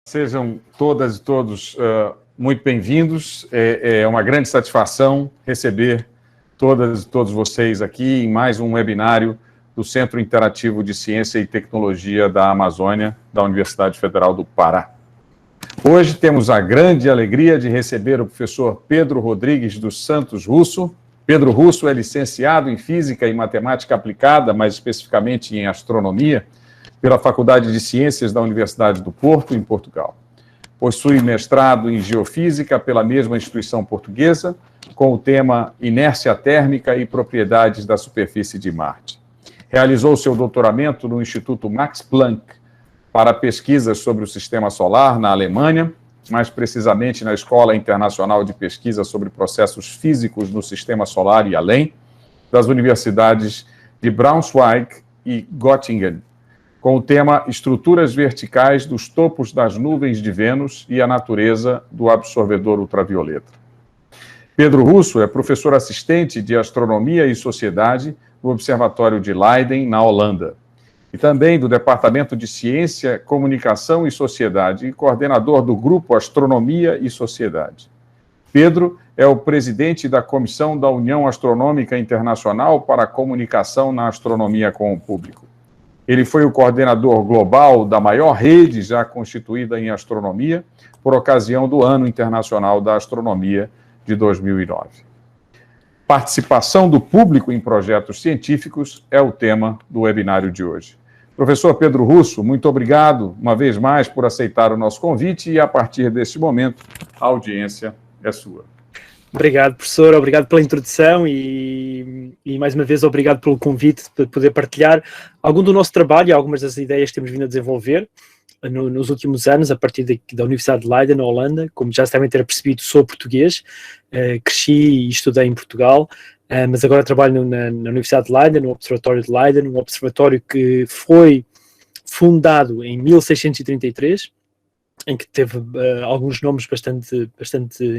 Sejam todas e todos muito bem-vindos. É uma grande satisfação receber todas e todos vocês aqui em mais um webinário do Centro Interativo de Ciência e Tecnologia da Amazônia, da Universidade Federal do Pará. Hoje temos a grande alegria de receber o professor Pedro Rodrigues dos Santos Russo. Pedro Russo é licenciado em Física e Matemática Aplicada, mais especificamente em Astronomia, pela Faculdade de Ciências da Universidade do Porto, em Portugal. Possui mestrado em Geofísica pela mesma instituição portuguesa, com o tema Inércia Térmica e Propriedades da Superfície de Marte. Realizou seu doutoramento no Instituto Max Planck para pesquisas sobre o Sistema Solar na Alemanha, mais precisamente na Escola Internacional de Pesquisa sobre Processos Físicos no Sistema Solar e além, das universidades de Braunschweig e Göttingen, com o tema Estruturas Verticais dos Topos das Nuvens de Vênus e a Natureza do Absorvedor Ultravioleta. Pedro Russo é professor assistente de Astronomia e Sociedade no Observatório de Leiden, na Holanda, e também do Departamento de Ciência, Comunicação e Sociedade e coordenador do Grupo Astronomia e Sociedade. Pedro é o presidente da Comissão da União Astronômica Internacional para a Comunicação na Astronomia com o Público. Ele foi o coordenador global da maior rede já constituída em astronomia, por ocasião do Ano Internacional da Astronomia de 2009. Participação do público em projetos científicos é o tema do webinário de hoje. Professor Pedro Russo, muito obrigado uma vez mais por aceitar o nosso convite e, a partir deste momento, a audiência é sua. Obrigado, professor, obrigado pela introdução e mais uma vez obrigado pelo convite para poder partilhar algum do nosso trabalho e algumas das ideias que temos vindo a desenvolver nos últimos anos, a partir da Universidade de Leiden, na Holanda. Como já se devem ter percebido, sou português, cresci e estudei em Portugal, mas agora trabalho na Universidade de Leiden, no Observatório de Leiden, um observatório que foi fundado em 1633, em que teve alguns nomes bastante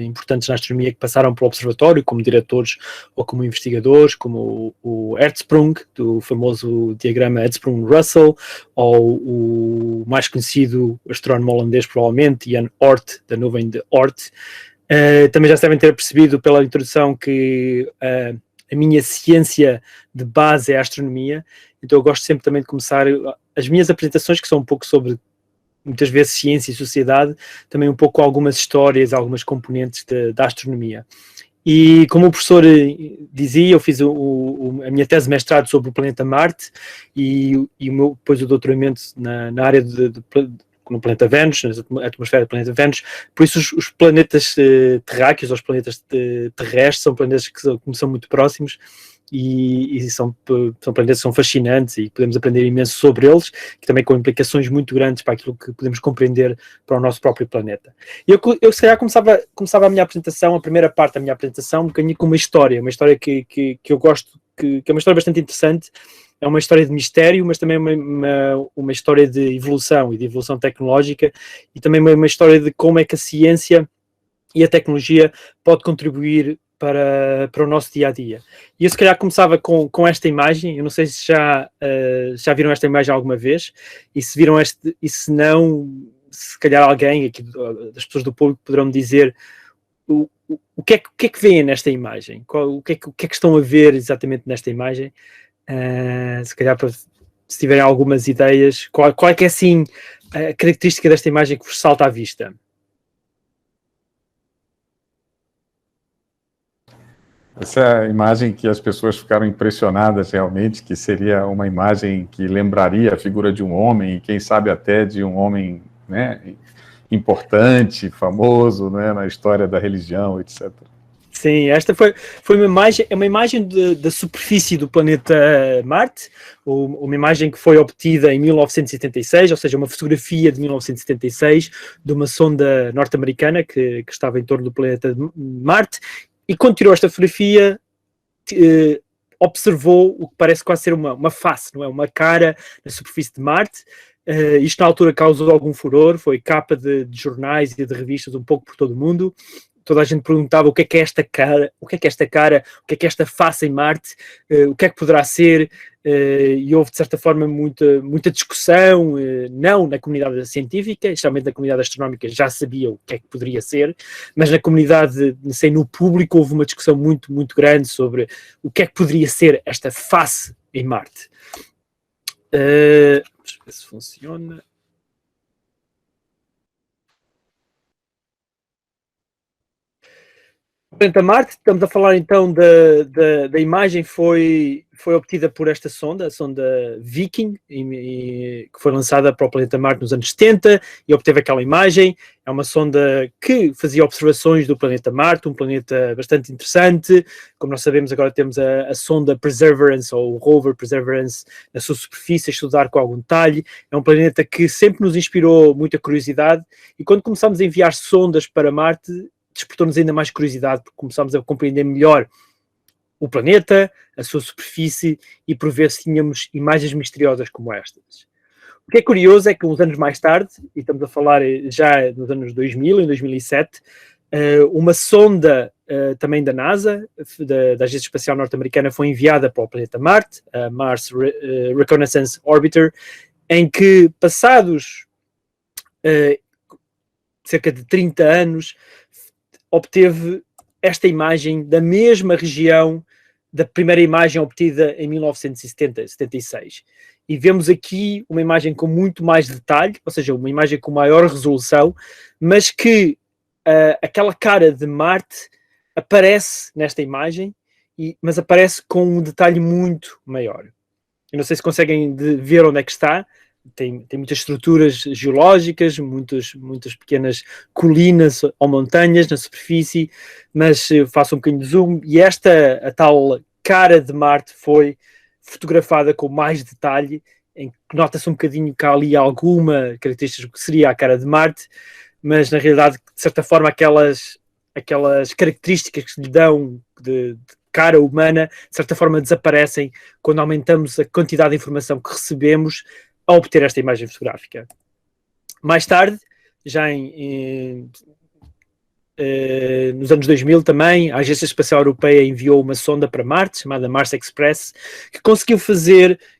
importantes na astronomia que passaram pelo observatório, como diretores ou como investigadores, como o Hertzsprung, do famoso diagrama Hertzsprung-Russell, ou o mais conhecido astrónomo holandês, provavelmente, Jan Oort, da nuvem de Oort. Também já se devem ter percebido pela introdução que a minha ciência de base é a astronomia, então eu gosto sempre também de começar as minhas apresentações, que são um pouco sobre muitas vezes ciência e sociedade, também um pouco algumas histórias, algumas componentes da astronomia. E como o professor dizia, eu fiz a minha tese de mestrado sobre o planeta Marte e depois o doutoramento na área no planeta Vênus, na atmosfera do planeta Vênus. Por isso os planetas terráqueos, ou os planetas terrestres, são planetas que são muito próximos, e são planetas que são fascinantes e podemos aprender imenso sobre eles, que também com implicações muito grandes para aquilo que podemos compreender para o nosso próprio planeta. Eu se calhar começava a minha apresentação, a primeira parte da minha apresentação, um bocadinho com uma história que eu gosto, que é uma história bastante interessante. É uma história de mistério, mas também uma história de evolução e de evolução tecnológica, e também uma história de como é que a ciência e a tecnologia pode contribuir para o nosso dia-a-dia. E eu se calhar começava com esta imagem. Eu não sei se já viram esta imagem alguma vez, e se viram e se não, se calhar alguém aqui das pessoas do público poderão me dizer o que é que veem nesta imagem, o que é que estão a ver exatamente nesta imagem. Se calhar, se tiverem algumas ideias, qual é que é assim a característica desta imagem que vos salta à vista? Essa é a imagem que as pessoas ficaram impressionadas realmente, que seria uma imagem que lembraria a figura de um homem, e quem sabe até de um homem, né, importante, famoso, né, na história da religião, etc. Sim, esta foi uma imagem da superfície do planeta Marte, uma imagem que foi obtida em 1976, ou seja, uma fotografia de 1976 de uma sonda norte-americana que estava em torno do planeta Marte. E quando tirou esta fotografia, observou o que parece quase ser uma face, não é? Uma cara na superfície de Marte. Isto na altura causou algum furor, foi capa de jornais e de revistas um pouco por todo o mundo. toda a gente perguntava o que é esta cara, o que é esta cara, o que é esta face em Marte, o que é que poderá ser, e houve de certa forma muita discussão, não na comunidade científica, especialmente na comunidade astronómica já sabia o que é que poderia ser, mas na comunidade, não sei, no público houve uma discussão muito grande sobre o que é que poderia ser esta face em Marte. Vamos ver se funciona. Portanto, a Marte, estamos a falar então da imagem foi obtida por esta sonda, a sonda Viking, que foi lançada para o planeta Marte nos anos 70 e obteve aquela imagem. É uma sonda que fazia observações do planeta Marte, um planeta bastante interessante. Como nós sabemos, agora temos a sonda Perseverance, ou o rover Perseverance, na sua superfície, a estudar com algum detalhe. É um planeta que sempre nos inspirou muita curiosidade, e quando começámos a enviar sondas para Marte, despertou-nos ainda mais curiosidade, porque começámos a compreender melhor o planeta, a sua superfície, e por vezes tínhamos imagens misteriosas como estas. O que é curioso é que uns anos mais tarde, e estamos a falar já nos anos 2000, em 2007, uma sonda também da NASA, da Agência Espacial Norte-Americana, foi enviada para o planeta Marte, a Mars Reconnaissance Orbiter, em que, passados cerca de 30 anos, obteve esta imagem da mesma região da primeira imagem obtida em 1976. E vemos aqui uma imagem com muito mais detalhe, ou seja, uma imagem com maior resolução, mas que aquela cara de Marte aparece nesta imagem, mas aparece com um detalhe muito maior. Eu não sei se conseguem ver onde é que está. Tem muitas estruturas geológicas, muitas pequenas colinas ou montanhas na superfície, mas faço um bocadinho de zoom, e a tal cara de Marte foi fotografada com mais detalhe, em que nota-se um bocadinho que há ali alguma característica que seria a cara de Marte, mas na realidade, de certa forma, aquelas características que lhe dão de cara humana, de certa forma desaparecem quando aumentamos a quantidade de informação que recebemos a obter esta imagem fotográfica. Mais tarde, já nos anos 2000 também, a Agência Espacial Europeia enviou uma sonda para Marte, chamada Mars Express, que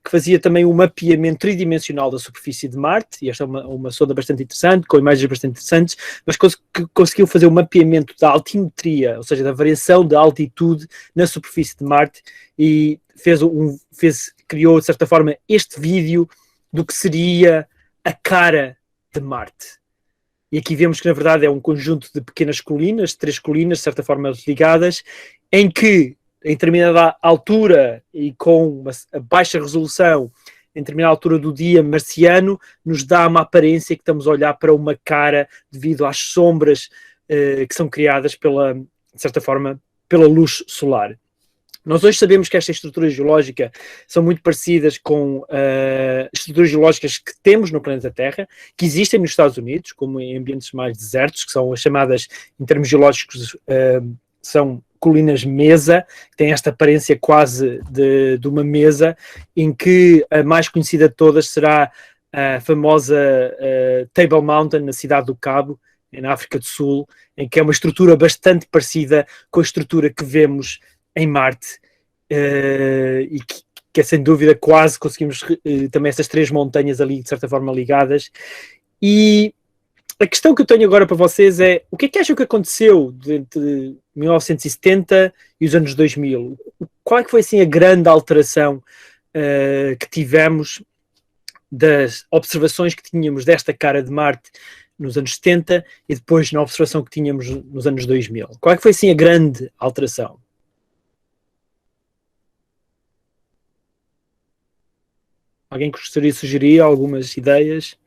fazia também um mapeamento tridimensional da superfície de Marte, e esta é uma sonda bastante interessante, com imagens bastante interessantes, mas conseguiu fazer um mapeamento da altimetria, ou seja, da variação de altitude na superfície de Marte, e criou, de certa forma, este vídeo do que seria a cara de Marte. E aqui vemos que, na verdade, é um conjunto de pequenas colinas, 3 colinas, de certa forma ligadas, em que, em determinada altura e com uma baixa resolução, em determinada altura do dia marciano, nos dá uma aparência que estamos a olhar para uma cara devido às sombras que são criadas, de certa forma, pela luz solar. Nós hoje sabemos que esta estrutura geológica são muito parecidas com estruturas geológicas que temos no planeta Terra, que existem nos Estados Unidos, como em ambientes mais desertos, que são as chamadas, em termos geológicos, são colinas mesa, que têm esta aparência quase de uma mesa, em que a mais conhecida de todas será a famosa Table Mountain, na cidade do Cabo, na África do Sul, em que é uma estrutura bastante parecida com a estrutura que vemos em Marte, e que é sem dúvida quase conseguimos também essas 3 montanhas ali de certa forma ligadas. E a questão que eu tenho agora para vocês é: o que é que acham que aconteceu entre 1970 e os anos 2000? Qual é que foi assim a grande alteração que tivemos das observações que tínhamos desta cara de Marte nos anos 70 e depois na observação que tínhamos nos anos 2000? Qual é que foi assim a grande alteração? Alguém gostaria de sugerir algumas ideias?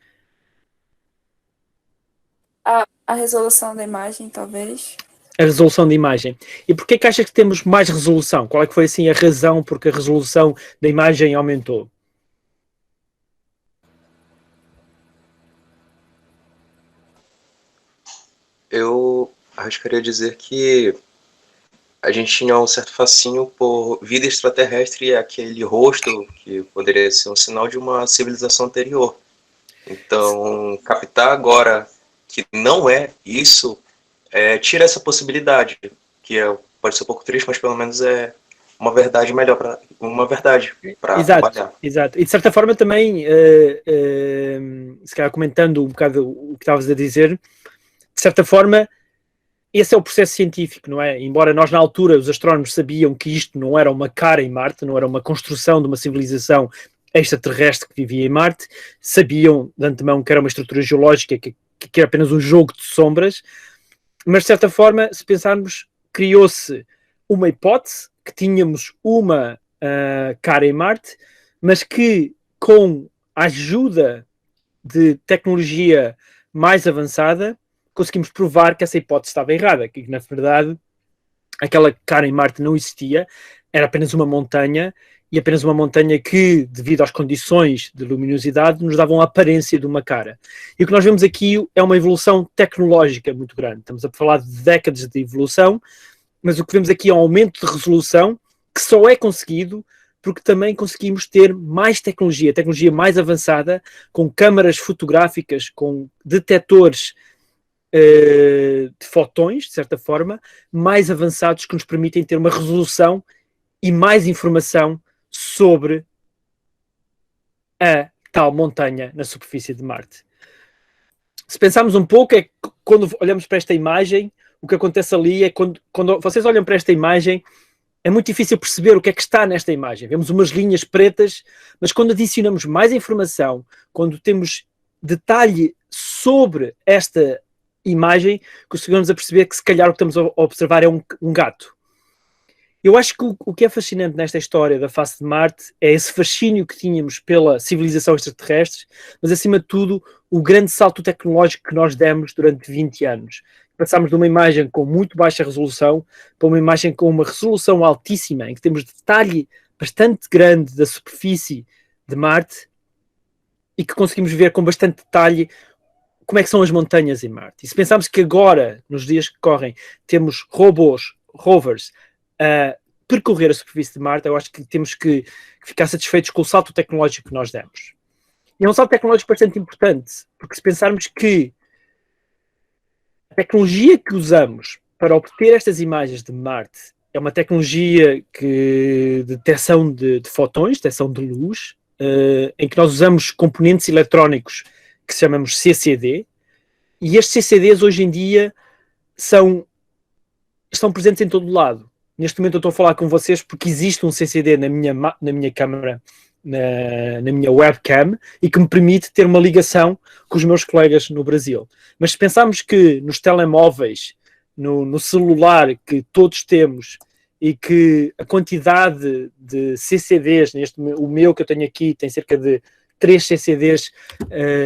A resolução da imagem, talvez. A resolução da imagem. E porquê que achas que temos mais resolução? Qual é que foi assim a razão porque a resolução da imagem aumentou? Eu arriscaria dizer que a gente tinha um certo fascínio por vida extraterrestre e aquele rosto que poderia ser um sinal de uma civilização anterior. Então, captar agora que não é isso tira essa possibilidade, que pode ser um pouco triste, mas pelo menos é uma verdade melhor para trabalhar. Exato. E de certa forma também, se calhar comentando um bocado o que estavas a dizer, de certa forma, esse é o processo científico, não é? Embora nós na altura, os astrónomos sabiam que isto não era uma cara em Marte, não era uma construção de uma civilização extraterrestre que vivia em Marte, sabiam de antemão que era uma estrutura geológica, que era apenas um jogo de sombras, mas de certa forma, se pensarmos, criou-se uma hipótese que tínhamos uma cara em Marte, mas que com a ajuda de tecnologia mais avançada conseguimos provar que essa hipótese estava errada, que na verdade aquela cara em Marte não existia, era apenas uma montanha, e apenas uma montanha que, devido às condições de luminosidade, nos davam a aparência de uma cara. E o que nós vemos aqui é uma evolução tecnológica muito grande. Estamos a falar de décadas de evolução, mas o que vemos aqui é um aumento de resolução que só é conseguido porque também conseguimos ter mais tecnologia mais avançada, com câmaras fotográficas, com detectores de fotões, de certa forma, mais avançados, que nos permitem ter uma resolução e mais informação sobre a tal montanha na superfície de Marte. Se pensarmos um pouco, é que quando olhamos para esta imagem, o que acontece ali é quando vocês olham para esta imagem, é muito difícil perceber o que é que está nesta imagem. Vemos umas linhas pretas, mas quando adicionamos mais informação, quando temos detalhe sobre esta imagem, conseguimos a perceber que se calhar o que estamos a observar é um gato. Eu acho que o que é fascinante nesta história da face de Marte é esse fascínio que tínhamos pela civilização extraterrestre, mas acima de tudo o grande salto tecnológico que nós demos durante 20 anos. Passámos de uma imagem com muito baixa resolução para uma imagem com uma resolução altíssima, em que temos detalhe bastante grande da superfície de Marte e que conseguimos ver com bastante detalhe como é que são as montanhas em Marte. E se pensarmos que agora, nos dias que correm, temos robôs, rovers, a percorrer a superfície de Marte, eu acho que temos que ficar satisfeitos com o salto tecnológico que nós demos. E é um salto tecnológico bastante importante, porque se pensarmos que a tecnologia que usamos para obter estas imagens de Marte é uma tecnologia de detecção de fotões, detecção de luz, em que nós usamos componentes eletrónicos que chamamos CCD, e estes CCDs hoje em dia estão presentes em todo lado. Neste momento eu estou a falar com vocês porque existe um CCD na minha câmera, na minha webcam, e que me permite ter uma ligação com os meus colegas no Brasil. Mas se pensarmos que nos telemóveis, no celular que todos temos, e que a quantidade de CCDs, o meu que eu tenho aqui tem cerca de 3 CCDs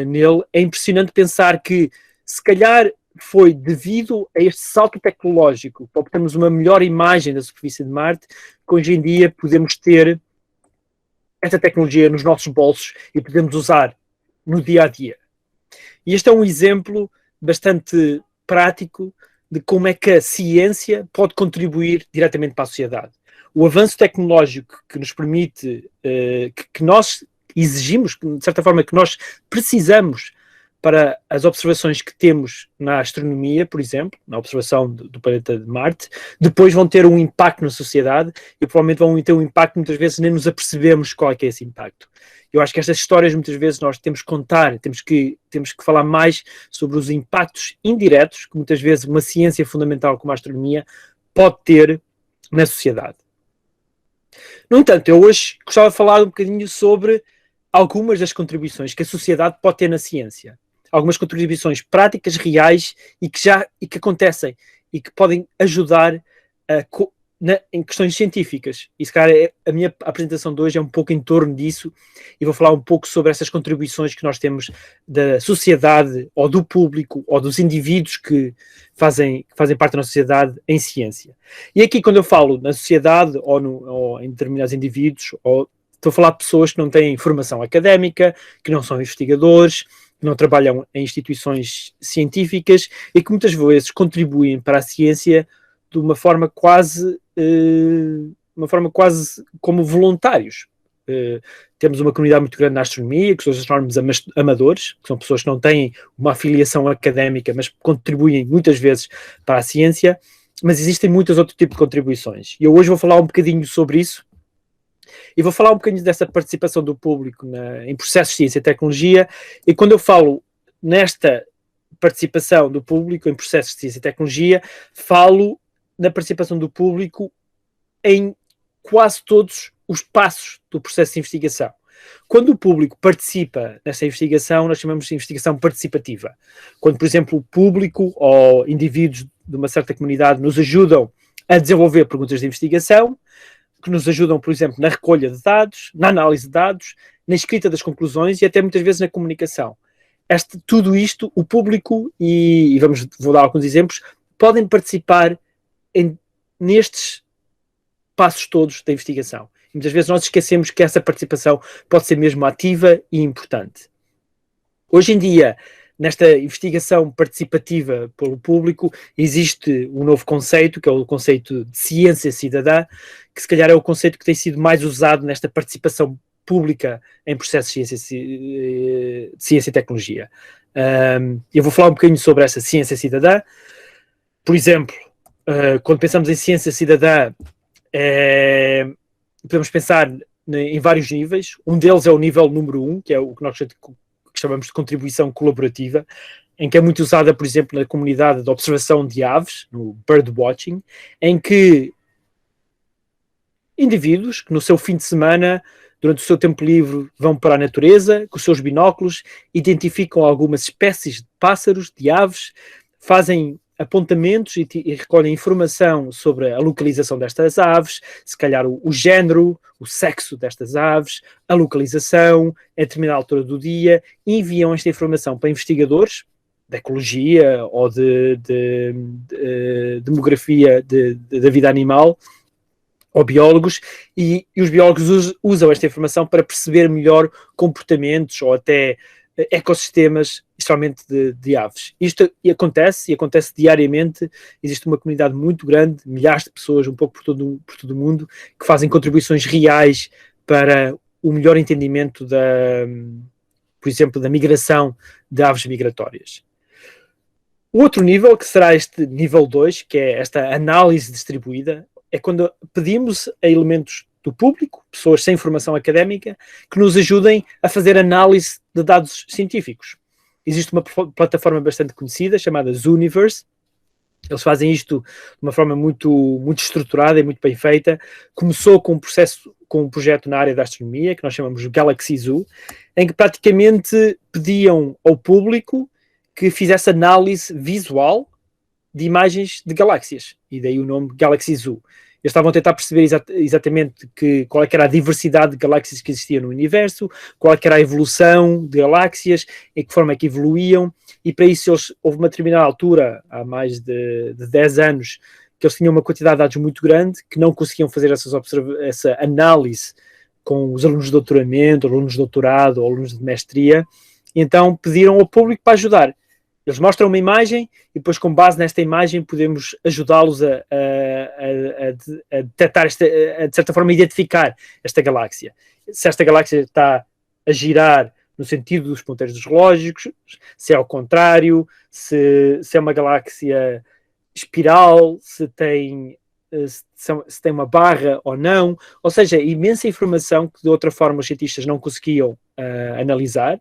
nele, é impressionante pensar que se calhar foi devido a este salto tecnológico para obtermos uma melhor imagem da superfície de Marte, que hoje em dia podemos ter esta tecnologia nos nossos bolsos e podemos usar no dia a dia. E este é um exemplo bastante prático de como é que a ciência pode contribuir diretamente para a sociedade. O avanço tecnológico que nos permite, que nós exigimos, de certa forma, que nós precisamos para as observações que temos na astronomia, por exemplo, na observação do planeta de Marte, depois vão ter um impacto na sociedade e provavelmente vão ter um impacto, muitas vezes nem nos apercebemos qual é que é esse impacto. Eu acho que estas histórias, muitas vezes, nós temos que contar, temos que falar mais sobre os impactos indiretos que, muitas vezes, uma ciência fundamental como a astronomia pode ter na sociedade. No entanto, eu hoje gostava de falar um bocadinho sobre algumas das contribuições que a sociedade pode ter na ciência. Algumas contribuições práticas, reais e que acontecem e que podem ajudar em questões científicas. E se calhar a minha apresentação de hoje é um pouco em torno disso e vou falar um pouco sobre essas contribuições que nós temos da sociedade ou do público ou dos indivíduos que fazem parte da nossa sociedade em ciência. E aqui quando eu falo na sociedade ou em determinados indivíduos, estou a falar de pessoas que não têm formação académica, que não são investigadores, que não trabalham em instituições científicas e que muitas vezes contribuem para a ciência de uma forma quase como voluntários. temos uma comunidade muito grande na astronomia, que são os astrónomos amadores, que são pessoas que não têm uma afiliação académica, mas contribuem muitas vezes para a ciência, mas existem muitos outros tipos de contribuições. E eu hoje vou falar um bocadinho sobre isso, e vou falar um bocadinho dessa participação do público em processos de ciência e tecnologia, e quando eu falo nesta participação do público em processos de ciência e tecnologia, falo na participação do público em quase todos os passos do processo de investigação. Quando o público participa nessa investigação, nós chamamos de investigação participativa. Quando, por exemplo, o público ou indivíduos de uma certa comunidade nos ajudam a desenvolver perguntas de investigação, que nos ajudam, por exemplo, na recolha de dados, na análise de dados, na escrita das conclusões e até muitas vezes na comunicação. Tudo isto, o público, vou dar alguns exemplos, podem participar nestes passos todos da investigação. E muitas vezes nós esquecemos que essa participação pode ser mesmo ativa e importante. Hoje em dia, nesta investigação participativa pelo público, existe um novo conceito, que é o conceito de ciência cidadã, que se calhar é o conceito que tem sido mais usado nesta participação pública em processos de ciência e tecnologia. Eu vou falar um bocadinho sobre essa ciência cidadã. Por exemplo, quando pensamos em ciência cidadã, podemos pensar em vários níveis. Um deles é o nível número 1, que é o que nós chamamos de contribuição colaborativa, em que é muito usada, por exemplo, na comunidade de observação de aves, no birdwatching, em que indivíduos que no seu fim de semana, durante o seu tempo livre, vão para a natureza, com os seus binóculos, identificam algumas espécies de pássaros, de aves, fazem apontamentos e recolhem informação sobre a localização destas aves, se calhar o género, o sexo destas aves, a localização, a determinada altura do dia, e enviam esta informação para investigadores de ecologia ou de demografia da vida animal, ou biólogos, e os biólogos usam esta informação para perceber melhor comportamentos ou até ecossistemas, especialmente de aves. Isto acontece diariamente. Existe uma comunidade muito grande, milhares de pessoas, um pouco por todo o mundo, que fazem contribuições reais para o melhor entendimento por exemplo, da migração de aves migratórias. O outro nível, que será este nível 2, que é esta análise distribuída, é quando pedimos a elementos do público, pessoas sem formação académica, que nos ajudem a fazer análise de dados científicos. Existe uma plataforma bastante conhecida, chamada Zooniverse. Eles fazem isto de uma forma muito, muito estruturada e muito bem feita. Começou com um projeto na área da astronomia, que nós chamamos de Galaxy Zoo, em que praticamente pediam ao público que fizesse análise visual de imagens de galáxias, e daí o nome Galaxy Zoo. Eles estavam a tentar perceber exatamente qual é que era a diversidade de galáxias que existia no universo, qual é que era a evolução de galáxias, em que forma é que evoluíam, e para isso houve uma determinada altura, há mais de 10 anos, que eles tinham uma quantidade de dados muito grande, que não conseguiam fazer essa análise com os alunos de doutoramento, alunos de doutorado, ou alunos de mestria, e então pediram ao público para ajudar. Eles mostram uma imagem e depois, com base nesta imagem, podemos ajudá-los a detectar, de certa forma, identificar esta galáxia. Se esta galáxia está a girar no sentido dos ponteiros dos relógios, se é ao contrário, se é uma galáxia espiral, se tem uma barra ou não. Ou seja, imensa informação que, de outra forma, os cientistas não conseguiam analisar.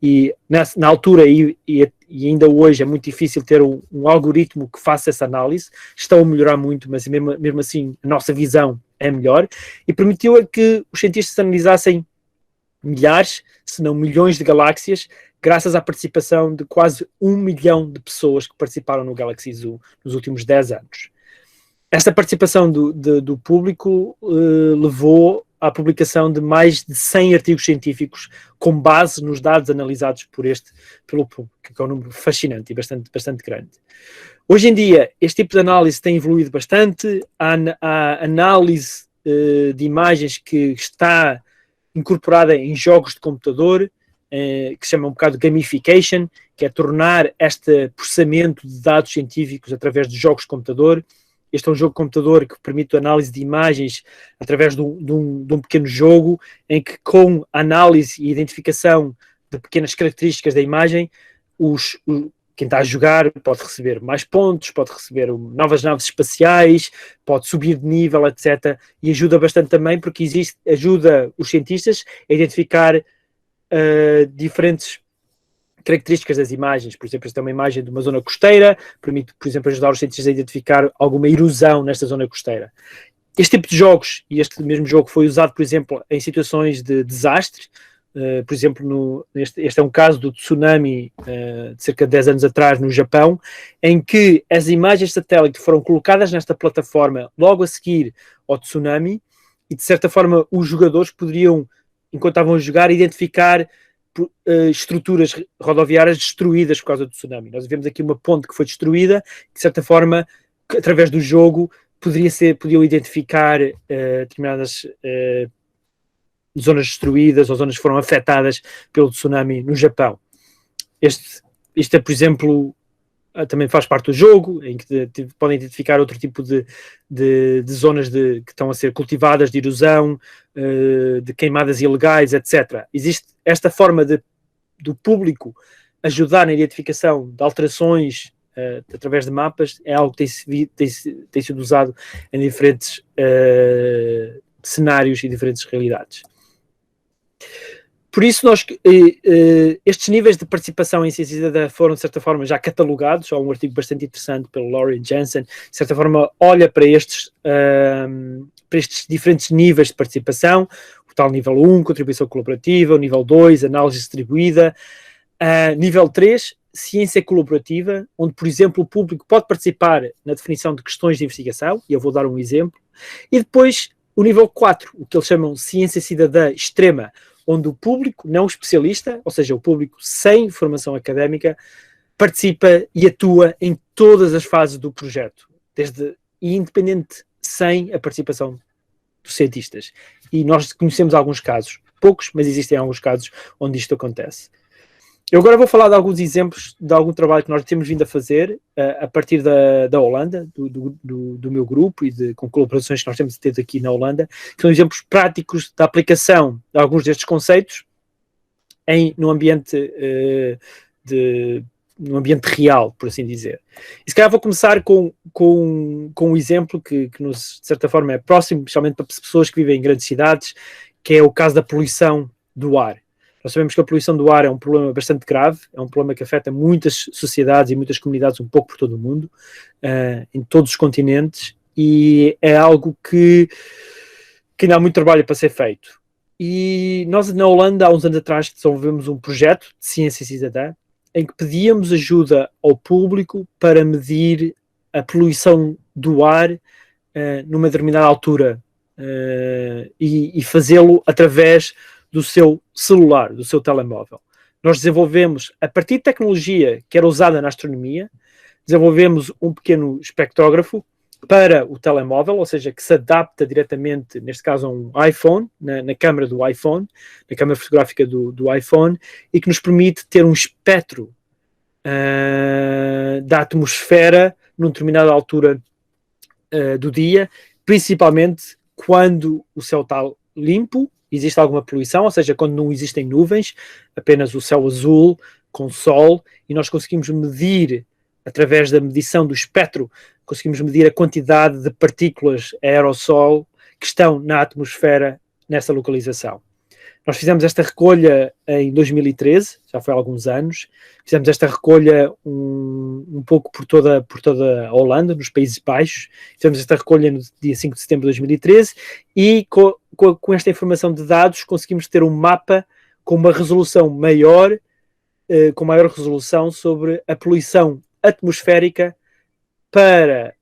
E na altura e ainda hoje é muito difícil ter um algoritmo que faça essa análise. Estão a melhorar muito, mas mesmo assim a nossa visão é melhor, e permitiu que os cientistas analisassem milhares, se não milhões de galáxias, graças à participação de quase 1 milhão de pessoas que participaram no Galaxy Zoo nos últimos 10 anos. Esta participação do público levou à publicação de mais de 100 artigos científicos com base nos dados analisados pelo público, que é um número fascinante e bastante grande. Hoje em dia, este tipo de análise tem evoluído bastante. A análise de imagens que está incorporada em jogos de computador, que se chama um bocado de gamification, que é tornar este processamento de dados científicos através de jogos de computador. Este é um jogo de computador que permite a análise de imagens através de um pequeno jogo em que, com a análise e identificação de pequenas características da imagem, quem está a jogar pode receber mais pontos, pode receber novas naves espaciais, pode subir de nível, etc. E ajuda bastante também porque ajuda os cientistas a identificar diferentes características das imagens. Por exemplo, esta é uma imagem de uma zona costeira, permite, por exemplo, ajudar os cientistas a identificar alguma erosão nesta zona costeira. Este tipo de jogos, e este mesmo jogo foi usado, por exemplo, em situações de desastre. Por exemplo, este é um caso do tsunami de cerca de 10 anos atrás no Japão, em que as imagens de satélite foram colocadas nesta plataforma logo a seguir ao tsunami e, de certa forma, os jogadores poderiam, enquanto estavam a jogar, identificar estruturas rodoviárias destruídas por causa do tsunami. Nós vemos aqui uma ponte que foi destruída, de certa forma, através do jogo, podiam identificar determinadas zonas destruídas ou zonas que foram afetadas pelo tsunami no Japão. Isto é, por exemplo, também faz parte do jogo, em que podem identificar outro tipo de zonas que estão a ser cultivadas, de erosão, de queimadas ilegais, etc. Existe esta forma do público ajudar na identificação de alterações através de mapas, é algo que tem sido usado em diferentes cenários e diferentes realidades. Por isso, estes níveis de participação em ciência cidadã foram, de certa forma, já catalogados. Há um artigo bastante interessante pelo Laurie Jensen, de certa forma, olha para estes diferentes níveis de participação. O tal nível 1, contribuição colaborativa, o nível 2, análise distribuída, nível 3, ciência colaborativa, onde, por exemplo, o público pode participar na definição de questões de investigação, e eu vou dar um exemplo, e depois o nível 4, o que eles chamam de ciência cidadã extrema, onde o público não especialista, ou seja, o público sem formação académica, participa e atua em todas as fases do projeto, independente, sem a participação dos cientistas. E nós conhecemos alguns casos, poucos, mas existem alguns casos onde isto acontece. Eu agora vou falar de alguns exemplos de algum trabalho que nós temos vindo a fazer a partir da Holanda, do meu grupo e com colaborações que nós temos tido aqui na Holanda, que são exemplos práticos da aplicação de alguns destes conceitos no ambiente real, por assim dizer. E se calhar vou começar com um exemplo que nos, de certa forma, é próximo, especialmente para pessoas que vivem em grandes cidades, que é o caso da poluição do ar. Nós sabemos que a poluição do ar é um problema bastante grave, é um problema que afeta muitas sociedades e muitas comunidades um pouco por todo o mundo, em todos os continentes, e é algo que ainda há muito trabalho para ser feito. E nós, na Holanda, há uns anos atrás, desenvolvemos um projeto de ciência cidadã, em que pedíamos ajuda ao público para medir a poluição do ar numa determinada altura, e fazê-lo através do seu celular, do seu telemóvel. Nós desenvolvemos, a partir de tecnologia que era usada na astronomia, desenvolvemos um pequeno espectrógrafo para o telemóvel, ou seja, que se adapta diretamente, neste caso a um iPhone, na câmara do iPhone, na câmara fotográfica do iPhone, e que nos permite ter um espectro da atmosfera numa determinada altura do dia, principalmente quando o céu está limpo, existe alguma poluição, ou seja, quando não existem nuvens, apenas o céu azul com sol, e nós conseguimos medir, através da medição do espectro, conseguimos medir a quantidade de partículas aerossol que estão na atmosfera nessa localização. Nós fizemos esta recolha em 2013, já foi há alguns anos, fizemos esta recolha um pouco por toda a Holanda, nos Países Baixos, fizemos esta recolha no dia 5 de setembro de 2013, e com esta informação de dados conseguimos ter um mapa com uma resolução maior, com maior resolução sobre a poluição atmosférica para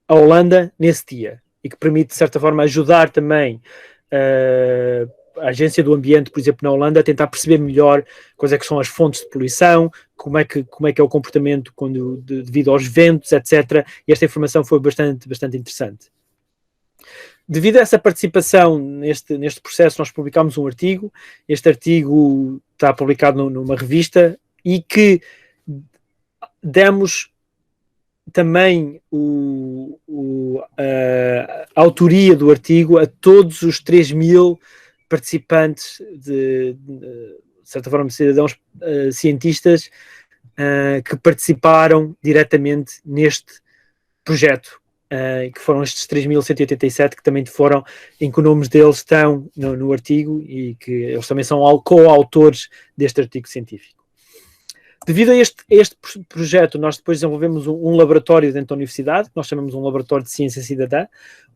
a Holanda nesse dia, e que permite, de certa forma, ajudar também a Agência do Ambiente, por exemplo, na Holanda, a tentar perceber melhor quais é que são as fontes de poluição, como é que é o comportamento devido aos ventos, etc. E esta informação foi bastante interessante. Devido a essa participação neste processo, nós publicámos um artigo. Este artigo está publicado numa revista, e que demos também a autoria do artigo a todos os 3.000 participantes, de certa forma, cidadãos cientistas que participaram diretamente neste projeto, que foram estes 3.187, que também foram, em que os nomes deles estão no artigo e que eles também são coautores deste artigo científico. Devido a este projeto, nós depois desenvolvemos um laboratório dentro da universidade, que nós chamamos um laboratório de ciência cidadã,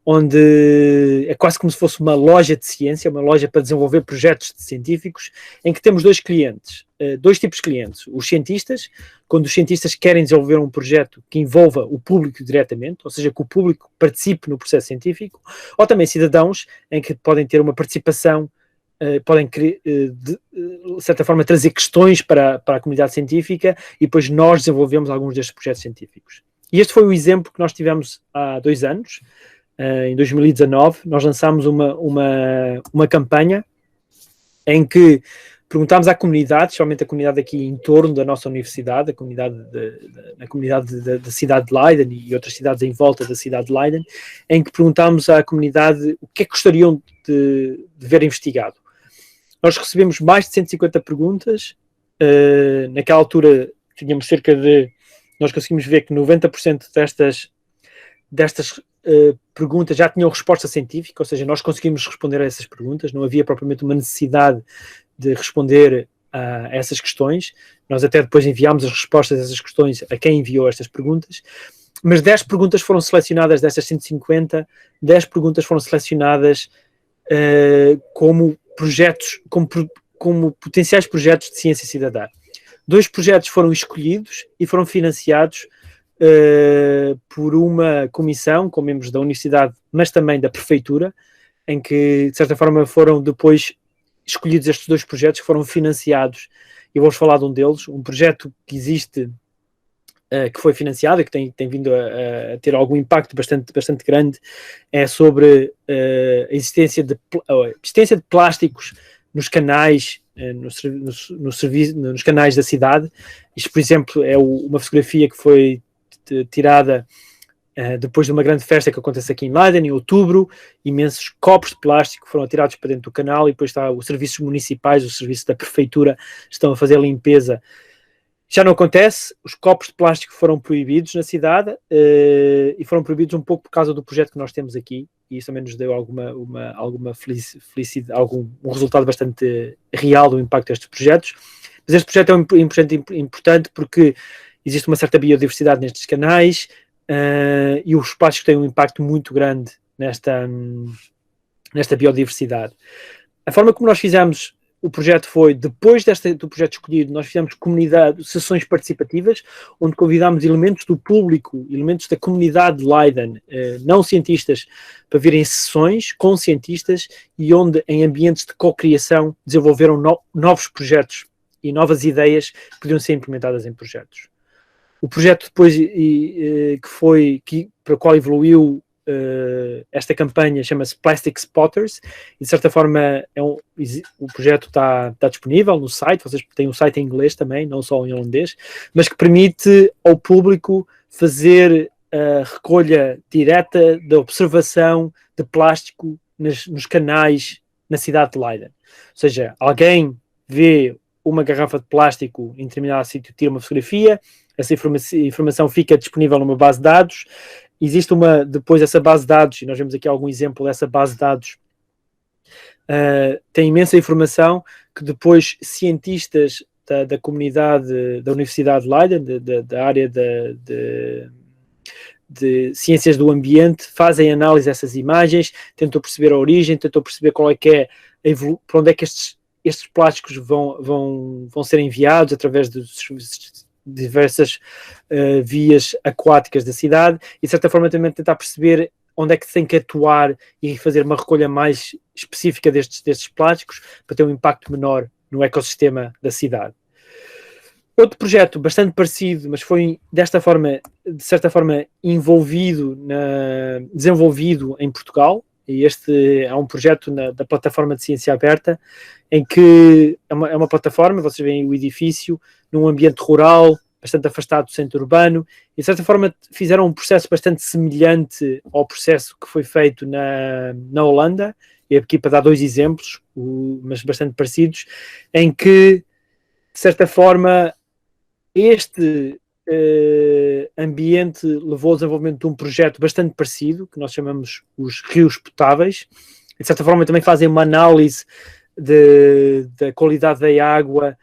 onde é quase como se fosse uma loja de ciência, uma loja para desenvolver projetos científicos, em que temos dois tipos de clientes. Os cientistas, quando os cientistas querem desenvolver um projeto que envolva o público diretamente, ou seja, que o público participe no processo científico, ou também cidadãos, em que podem ter uma participação, podem, de certa forma, trazer questões para a comunidade científica e depois nós desenvolvemos alguns destes projetos científicos. E este foi o exemplo que nós tivemos há 2 anos. Em 2019, nós lançámos uma campanha em que perguntámos à comunidade, especialmente a comunidade aqui em torno da nossa universidade, a comunidade da cidade de Leiden e outras cidades em volta da cidade de Leiden, em que perguntámos à comunidade o que é que gostariam de ver investigado. Nós recebemos mais de 150 perguntas. Naquela altura tínhamos nós conseguimos ver que 90% destas perguntas já tinham resposta científica, ou seja, nós conseguimos responder a essas perguntas, não havia propriamente uma necessidade de responder a essas questões. Nós até depois enviámos as respostas a essas questões a quem enviou estas perguntas, mas 10 perguntas foram selecionadas dessas 150, 10 perguntas foram selecionadas como projetos, como potenciais projetos de ciência cidadã. 2 projetos foram escolhidos e foram financiados por uma comissão com membros da universidade, mas também da prefeitura, em que, de certa forma, foram depois escolhidos estes 2 projetos que foram financiados. E vou-vos falar de um deles, um projeto que existe, que foi financiado e que tem vindo a ter algum impacto bastante grande, é sobre a existência de plásticos nos canais, nos canais da cidade. Isto, por exemplo, é uma fotografia que foi tirada depois de uma grande festa que acontece aqui em Leiden, em outubro. Imensos copos de plástico foram atirados para dentro do canal e depois está os serviços municipais, os serviços da prefeitura estão a fazer a limpeza. Já não acontece, os copos de plástico foram proibidos na cidade e foram proibidos um pouco por causa do projeto que nós temos aqui, e isso também nos deu alguma felicidade, um resultado bastante real do impacto destes projetos. Mas este projeto é um projeto importante porque existe uma certa biodiversidade nestes canais e os plásticos têm um impacto muito grande nesta biodiversidade. A forma como nós fizemos o projeto foi, depois do projeto escolhido, nós fizemos sessões participativas, onde convidámos elementos do público, elementos da comunidade de Leiden, não cientistas, para virem sessões com cientistas e onde, em ambientes de cocriação, desenvolveram novos projetos e novas ideias que podiam ser implementadas em projetos. O projeto depois, para o qual evoluiu esta campanha, chama-se Plastic Spotters, e de certa forma o projeto está disponível no site. Vocês têm um site em inglês também, não só em holandês, mas que permite ao público fazer a recolha direta da observação de plástico nos canais na cidade de Leiden. Ou seja, alguém vê uma garrafa de plástico em determinado sítio, tira uma fotografia, essa informação fica disponível numa base de dados. Existe depois essa base de dados, e nós vemos aqui algum exemplo dessa base de dados, tem imensa informação que depois cientistas da comunidade da Universidade de Leiden, da área de ciências do ambiente, fazem análise dessas imagens, tentam perceber a origem, tentam perceber qual é que é para onde é que estes plásticos vão ser enviados através dos diversas vias aquáticas da cidade, e de certa forma também tentar perceber onde é que tem que atuar e fazer uma recolha mais específica destes plásticos para ter um impacto menor no ecossistema da cidade. Outro projeto bastante parecido, mas foi desta forma, de certa forma, desenvolvido em Portugal, e este é um projeto da plataforma de ciência aberta, em que é uma plataforma, vocês veem o edifício, num ambiente rural, bastante afastado do centro urbano, e de certa forma fizeram um processo bastante semelhante ao processo que foi feito na Holanda, e aqui para dar 2 exemplos, mas bastante parecidos, em que, de certa forma, este ambiente levou ao desenvolvimento de um projeto bastante parecido, que nós chamamos os rios potáveis, e de certa forma também fazem uma análise da qualidade da água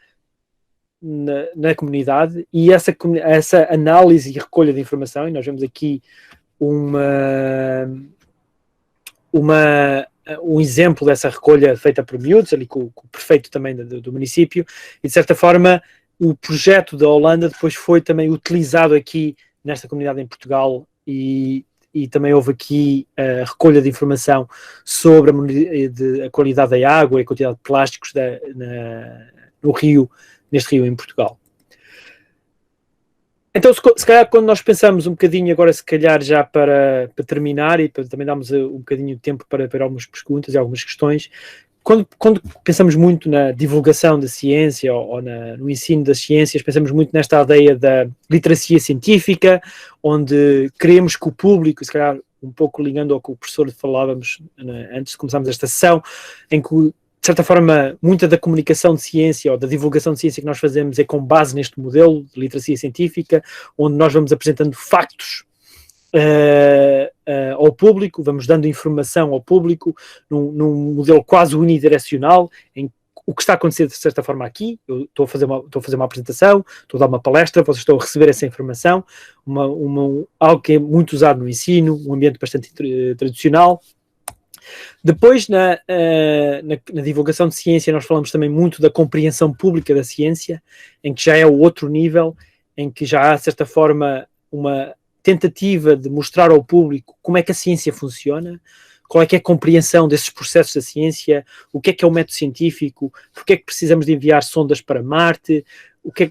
na comunidade, e essa análise e recolha de informação, e nós vemos aqui um exemplo dessa recolha feita por miúdos, ali com o prefeito também do município, e de certa forma o projeto da Holanda depois foi também utilizado aqui nesta comunidade em Portugal, e também houve aqui a recolha de informação sobre a qualidade da água e a quantidade de plásticos neste rio em Portugal. Então, se calhar, quando nós pensamos um bocadinho, agora se calhar já para terminar, e para também darmos um bocadinho de tempo para algumas perguntas e algumas questões, quando pensamos muito na divulgação da ciência ou no ensino das ciências, pensamos muito nesta ideia da literacia científica, onde queremos que o público, se calhar um pouco ligando ao que o professor falávamos antes de começarmos esta sessão, em que, de certa forma, muita da comunicação de ciência ou da divulgação de ciência que nós fazemos é com base neste modelo de literacia científica, onde nós vamos apresentando factos ao público, vamos dando informação ao público num modelo quase unidirecional, em o que está a acontecer de certa forma aqui, eu estou a fazer uma apresentação, estou a dar uma palestra, vocês estão a receber essa informação, algo que é muito usado no ensino, um ambiente bastante tradicional. Depois, na divulgação de ciência, nós falamos também muito da compreensão pública da ciência, em que já é o outro nível, em que já há, de certa forma, uma tentativa de mostrar ao público como é que a ciência funciona, qual é que é a compreensão desses processos da ciência, o que é o método científico, porque é que precisamos de enviar sondas para Marte,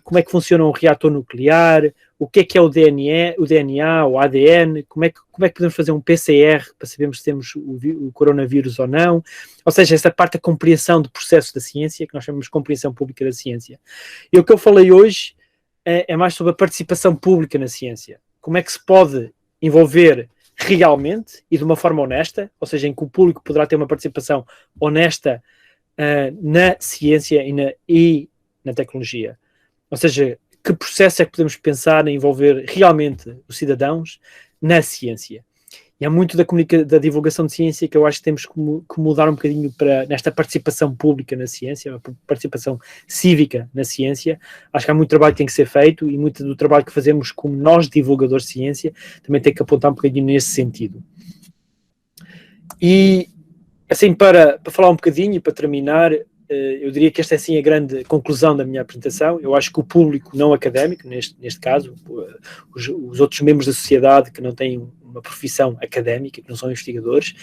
como é que funciona um reator nuclear, o que é o DNA, o ADN, como é que podemos fazer um PCR para sabermos se temos o coronavírus ou não. Ou seja, essa parte da compreensão do processo da ciência, que nós chamamos de compreensão pública da ciência. E o que eu falei hoje é mais sobre a participação pública na ciência. Como é que se pode envolver realmente e de uma forma honesta, ou seja, em que o público poderá ter uma participação honesta na ciência e na tecnologia. Ou seja, que processo é que podemos pensar em envolver realmente os cidadãos na ciência? E há muito da divulgação de ciência que eu acho que temos que mudar um bocadinho nesta participação pública na ciência, uma participação cívica na ciência. Acho que há muito trabalho que tem que ser feito, e muito do trabalho que fazemos como nós, divulgadores de ciência, também tem que apontar um bocadinho nesse sentido. E, assim, para falar um bocadinho e para terminar, eu diria que esta é, assim, a grande conclusão da minha apresentação. Eu acho que o público não académico, neste caso, os outros membros da sociedade que não têm uma profissão académica, que não são investigadores,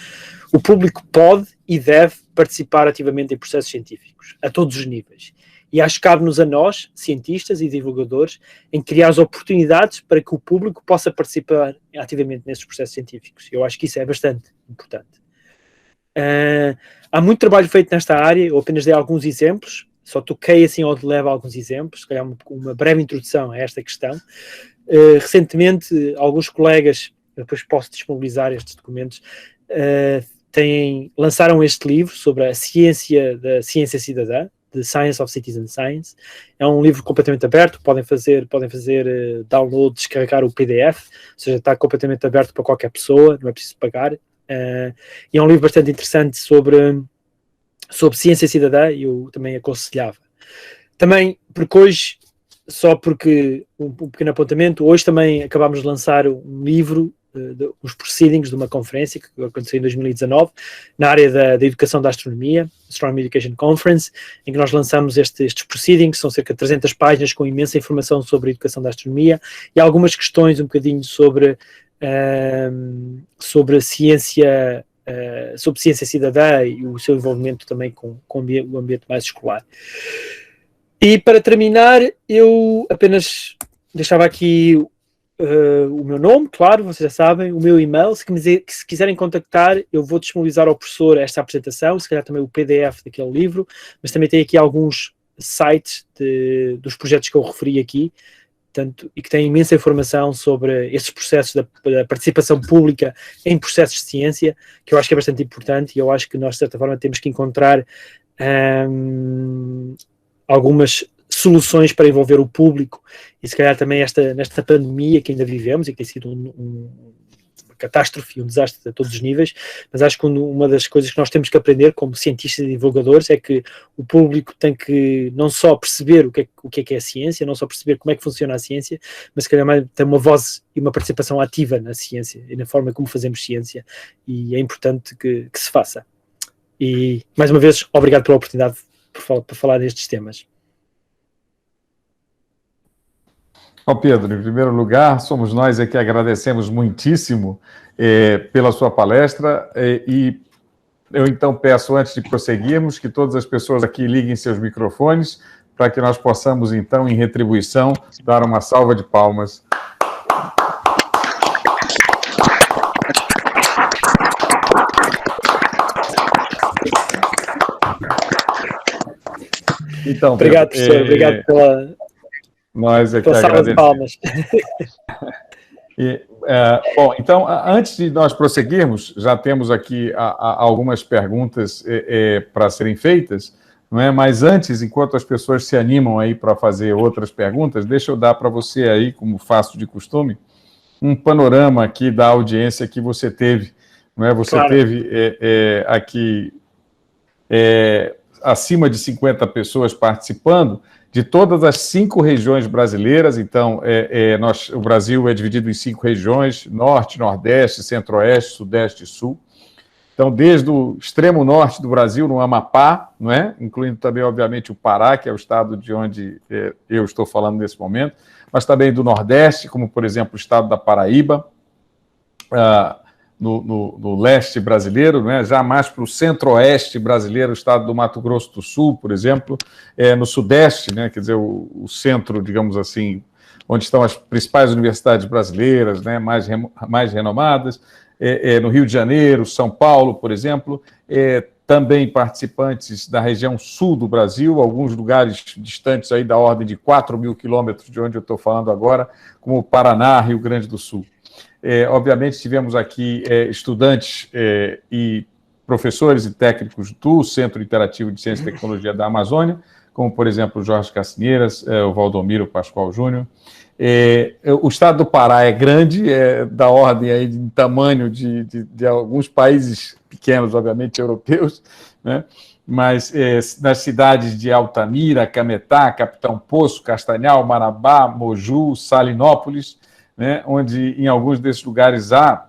o público pode e deve participar ativamente em processos científicos, a todos os níveis. E acho que cabe-nos a nós, cientistas e divulgadores, em criar as oportunidades para que o público possa participar ativamente nesses processos científicos. Eu acho que isso é bastante importante. Há muito trabalho feito nesta área, eu apenas dei alguns exemplos, só toquei assim ao de leve alguns exemplos, se calhar uma breve introdução a esta questão. Recentemente, alguns colegas, depois posso disponibilizar estes documentos, lançaram este livro sobre a ciência da ciência cidadã, The Science of Citizen Science. É um livro completamente aberto, podem fazer download, descarregar o PDF, ou seja, está completamente aberto para qualquer pessoa, não é preciso pagar. E é um livro bastante interessante sobre ciência cidadã, e eu também aconselhava. Também, porque hoje, só porque um pequeno apontamento, hoje também acabámos de lançar um livro, os proceedings de uma conferência que aconteceu em 2019, na área da educação da astronomia, Astronomy Education Conference, em que nós lançamos estes proceedings, são cerca de 300 páginas com imensa informação sobre a educação da astronomia, e algumas questões um bocadinho sobre a ciência, sobre ciência cidadã e o seu envolvimento também com o ambiente mais escolar. E para terminar, eu apenas deixava aqui o meu nome, claro, vocês já sabem, o meu e-mail. Se quiserem contactar, eu vou disponibilizar ao professor esta apresentação, se calhar também o PDF daquele livro, mas também tem aqui alguns sites dos projetos que eu referi aqui, portanto, e que tem imensa informação sobre esses processos da participação pública em processos de ciência, que eu acho que é bastante importante, e eu acho que nós, de certa forma, temos que encontrar algumas soluções para envolver o público, e se calhar também nesta pandemia que ainda vivemos, e que tem sido uma catástrofe, um desastre a todos os níveis, mas acho que uma das coisas que nós temos que aprender como cientistas e divulgadores é que o público tem que não só perceber o que é a ciência, não só perceber como é que funciona a ciência, mas se calhar ter uma voz e uma participação ativa na ciência e na forma como fazemos ciência, e é importante que se faça. E, mais uma vez, obrigado pela oportunidade para falar destes temas. Pedro, em primeiro lugar, somos nós que agradecemos muitíssimo pela sua palestra e eu então peço, antes de prosseguirmos, que todas as pessoas aqui liguem seus microfones para que nós possamos, então, em retribuição, dar uma salva de palmas. Então, obrigado, professor. Obrigado pela... Nós que agradecemos. Bom, então, antes de nós prosseguirmos, já temos aqui algumas perguntas para serem feitas, não é? Mas antes, enquanto as pessoas se animam aí para fazer outras perguntas, deixa eu dar para você aí, como faço de costume, um panorama aqui da audiência que você teve, não é? Você claro. Teve aqui acima de 50 pessoas participando, de todas as 5 regiões brasileiras. Então, o Brasil é dividido em 5 regiões: Norte, Nordeste, Centro-Oeste, Sudeste e Sul. Então, desde o extremo norte do Brasil, no Amapá, não é? Incluindo também, obviamente, o Pará, que é o estado de onde eu estou falando nesse momento, mas também do Nordeste, como, por exemplo, o estado da Paraíba, no leste brasileiro, não é? Já mais para o centro-oeste brasileiro, o estado do Mato Grosso do Sul, por exemplo, no sudeste, né? Quer dizer, o centro, digamos assim, onde estão as principais universidades brasileiras, né? mais renomadas, no Rio de Janeiro, São Paulo, por exemplo, também participantes da região sul do Brasil, alguns lugares distantes aí da ordem de 4.000 quilômetros de onde eu estou falando agora, como Paraná, Rio Grande do Sul. Obviamente, tivemos aqui estudantes e professores e técnicos do Centro Interativo de Ciência e Tecnologia da Amazônia, como, por exemplo, o Jorge Cacineiras, o Valdomiro Pascoal Júnior. O estado do Pará é grande, da ordem aí de tamanho de alguns países pequenos, obviamente, europeus, né? Mas nas cidades de Altamira, Cametá, Capitão Poço, Castanhal, Marabá, Moju, Salinópolis, né, onde em alguns desses lugares há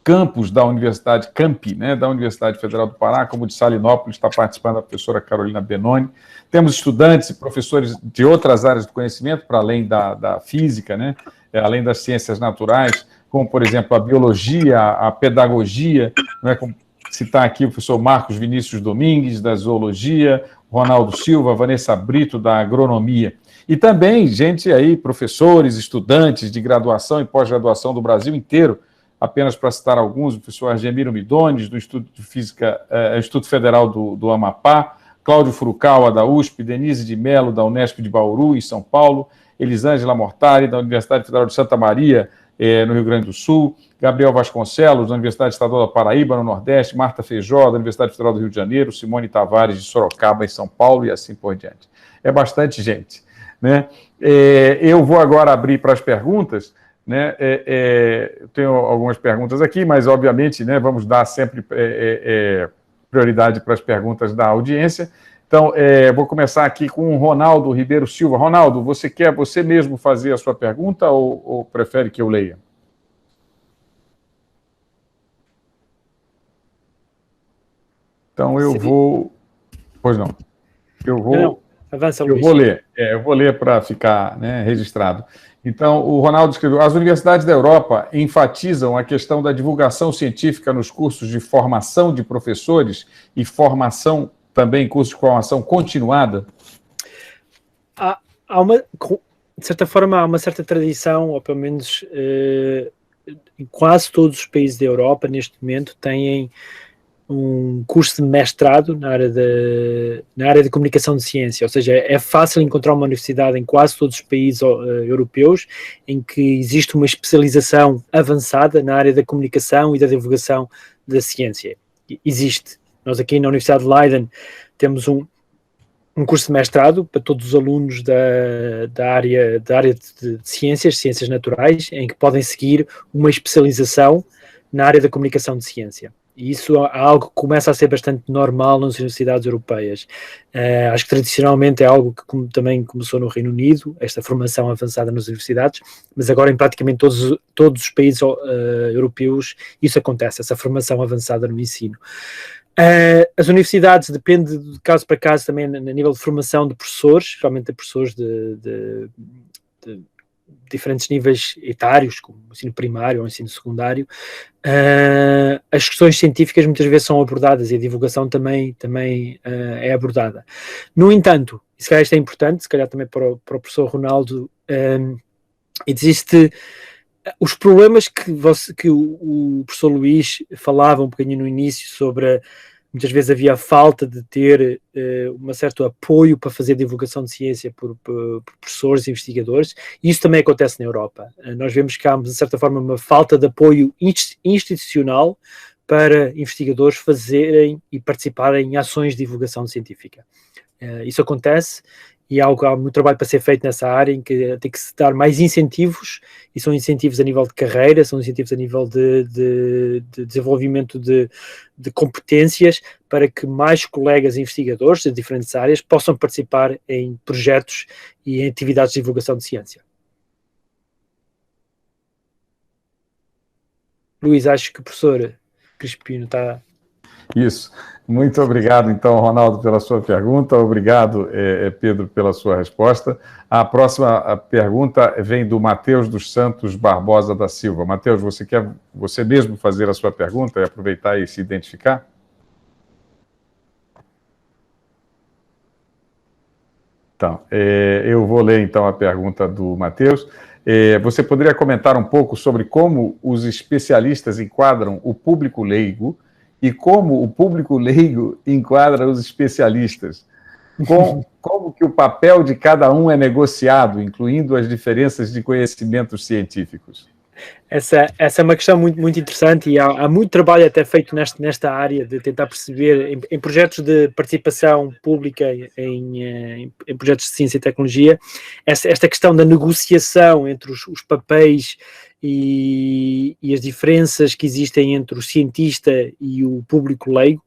campus da Universidade Campi, né, da Universidade Federal do Pará, como o de Salinópolis, está participando a professora Carolina Benoni. Temos estudantes e professores de outras áreas do conhecimento, para além da física, né, além das ciências naturais, como, por exemplo, a biologia, a pedagogia, né, como citar aqui o professor Marcos Vinícius Domingues, da zoologia, Ronaldo Silva, Vanessa Brito, da agronomia. E também gente aí, professores, estudantes de graduação e pós-graduação do Brasil inteiro, apenas para citar alguns, o professor Argemiro Midones, do Instituto de Física, Instituto Federal do Amapá, Cláudio Furukawa, da USP, Denise de Mello, da Unesp de Bauru, em São Paulo, Elisângela Mortari, da Universidade Federal de Santa Maria, no Rio Grande do Sul, Gabriel Vasconcelos, da Universidade Estadual da Paraíba, no Nordeste, Marta Feijó, da Universidade Federal do Rio de Janeiro, Simone Tavares, de Sorocaba, em São Paulo, e assim por diante. É bastante gente, né? Eu vou agora abrir para as perguntas, né? Eu tenho algumas perguntas aqui, mas, obviamente, né, vamos dar sempre prioridade para as perguntas da audiência. Então, vou começar aqui com o Ronaldo Ribeiro Silva. Ronaldo, você quer você mesmo fazer a sua pergunta ou prefere que eu leia? Então, eu vou... Pois não. Eu vou... Não, avança, Luiz. Eu vou ler para ficar, né, registrado. Então, o Ronaldo escreveu: as universidades da Europa enfatizam a questão da divulgação científica nos cursos de formação de professores e formação, também cursos de formação continuada? De certa forma, há uma certa tradição, ou pelo menos em quase todos os países da Europa, neste momento, têm um curso de mestrado na área de comunicação de ciência, ou seja, é fácil encontrar uma universidade em quase todos os países europeus em que existe uma especialização avançada na área da comunicação e da divulgação da ciência. Existe. Nós aqui na Universidade de Leiden temos um curso de mestrado para todos os alunos da área de ciências naturais, em que podem seguir uma especialização na área da comunicação de ciência. E isso é algo que começa a ser bastante normal nas universidades europeias. Acho que tradicionalmente é algo que também começou no Reino Unido, esta formação avançada nas universidades, mas agora em praticamente todos os países europeus isso acontece, essa formação avançada no ensino. As universidades, depende de caso para caso também a nível de formação de professores, geralmente de professores de diferentes níveis etários, como o ensino primário ou o ensino secundário. As questões científicas muitas vezes são abordadas e a divulgação também é abordada. No entanto, e se calhar isto é importante, se calhar também para o professor Ronaldo, existe os problemas que o professor Luís falava um bocadinho no início sobre muitas vezes havia a falta de ter um certo apoio para fazer divulgação de ciência por professores e investigadores, e isso também acontece na Europa. Nós vemos que há, de certa forma, uma falta de apoio institucional para investigadores fazerem e participarem em ações de divulgação científica. Isso acontece e há muito trabalho para ser feito nessa área, em que tem que se dar mais incentivos, e são incentivos a nível de carreira, são incentivos a nível de desenvolvimento de competências, para que mais colegas investigadores de diferentes áreas possam participar em projetos e em atividades de divulgação de ciência. Luís, acho que o professor Crispino está... Isso. Muito obrigado, então, Ronaldo, pela sua pergunta. Obrigado, Pedro, pela sua resposta. A próxima pergunta vem do Matheus dos Santos Barbosa da Silva. Matheus, você quer você mesmo fazer a sua pergunta e aproveitar e se identificar? Então, eu vou ler, então, a pergunta do Matheus. Você poderia comentar um pouco sobre como os especialistas enquadram o público leigo e como o público leigo enquadra os especialistas? Como que o papel de cada um é negociado, incluindo as diferenças de conhecimentos científicos? Essa é uma questão muito, muito interessante, e há muito trabalho até feito nesta área de tentar perceber, em projetos de participação pública, em projetos de ciência e tecnologia, esta questão da negociação entre os papéis e as diferenças que existem entre o cientista e o público leigo,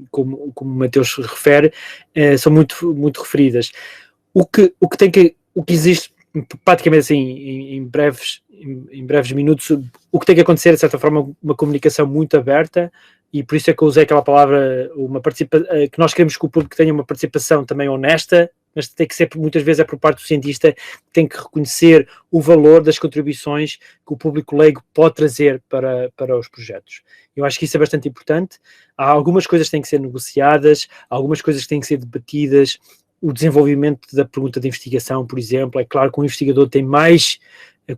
como o Matheus refere, são muito, muito referidas. O que existe, praticamente assim, em breves minutos, o que tem que acontecer, de certa forma, uma comunicação muito aberta, e por isso é que eu usei aquela palavra, que nós queremos que o público tenha uma participação também honesta, mas tem que ser, muitas vezes, por parte do cientista, que tem que reconhecer o valor das contribuições que o público leigo pode trazer para os projetos. Eu acho que isso é bastante importante. Há algumas coisas que têm que ser negociadas, há algumas coisas que têm que ser debatidas. O desenvolvimento da pergunta de investigação, por exemplo, é claro que o investigador tem mais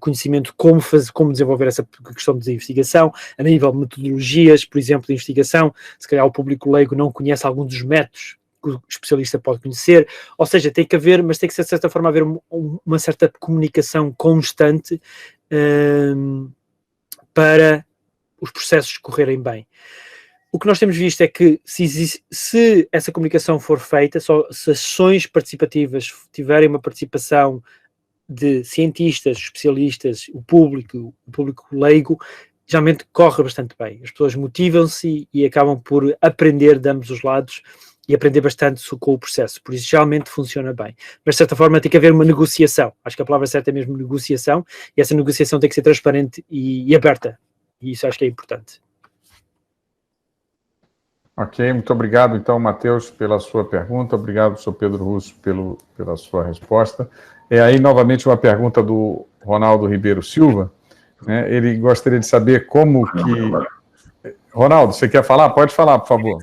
conhecimento de como desenvolver essa questão de investigação, a nível de metodologias, por exemplo, de investigação. Se calhar o público leigo não conhece algum dos métodos que o especialista pode conhecer, ou seja, tem que haver, mas tem que ser, de certa forma, haver uma certa comunicação constante para os processos correrem bem. O que nós temos visto é que se essa comunicação for feita, se as sessões participativas tiverem uma participação de cientistas, especialistas, o público leigo, geralmente corre bastante bem. As pessoas motivam-se e acabam por aprender de ambos os lados e aprender bastante com o processo. Por isso, geralmente funciona bem. Mas, de certa forma, tem que haver uma negociação. Acho que a palavra certa é mesmo negociação, e essa negociação tem que ser transparente e aberta. E isso acho que é importante. Ok, muito obrigado, então, Matheus, pela sua pergunta. Obrigado, professor Pedro Russo, pela sua resposta. Aí, novamente, uma pergunta do Ronaldo Ribeiro Silva. Né? Ele gostaria de saber como que... Ronaldo, você quer falar? Pode falar, por favor.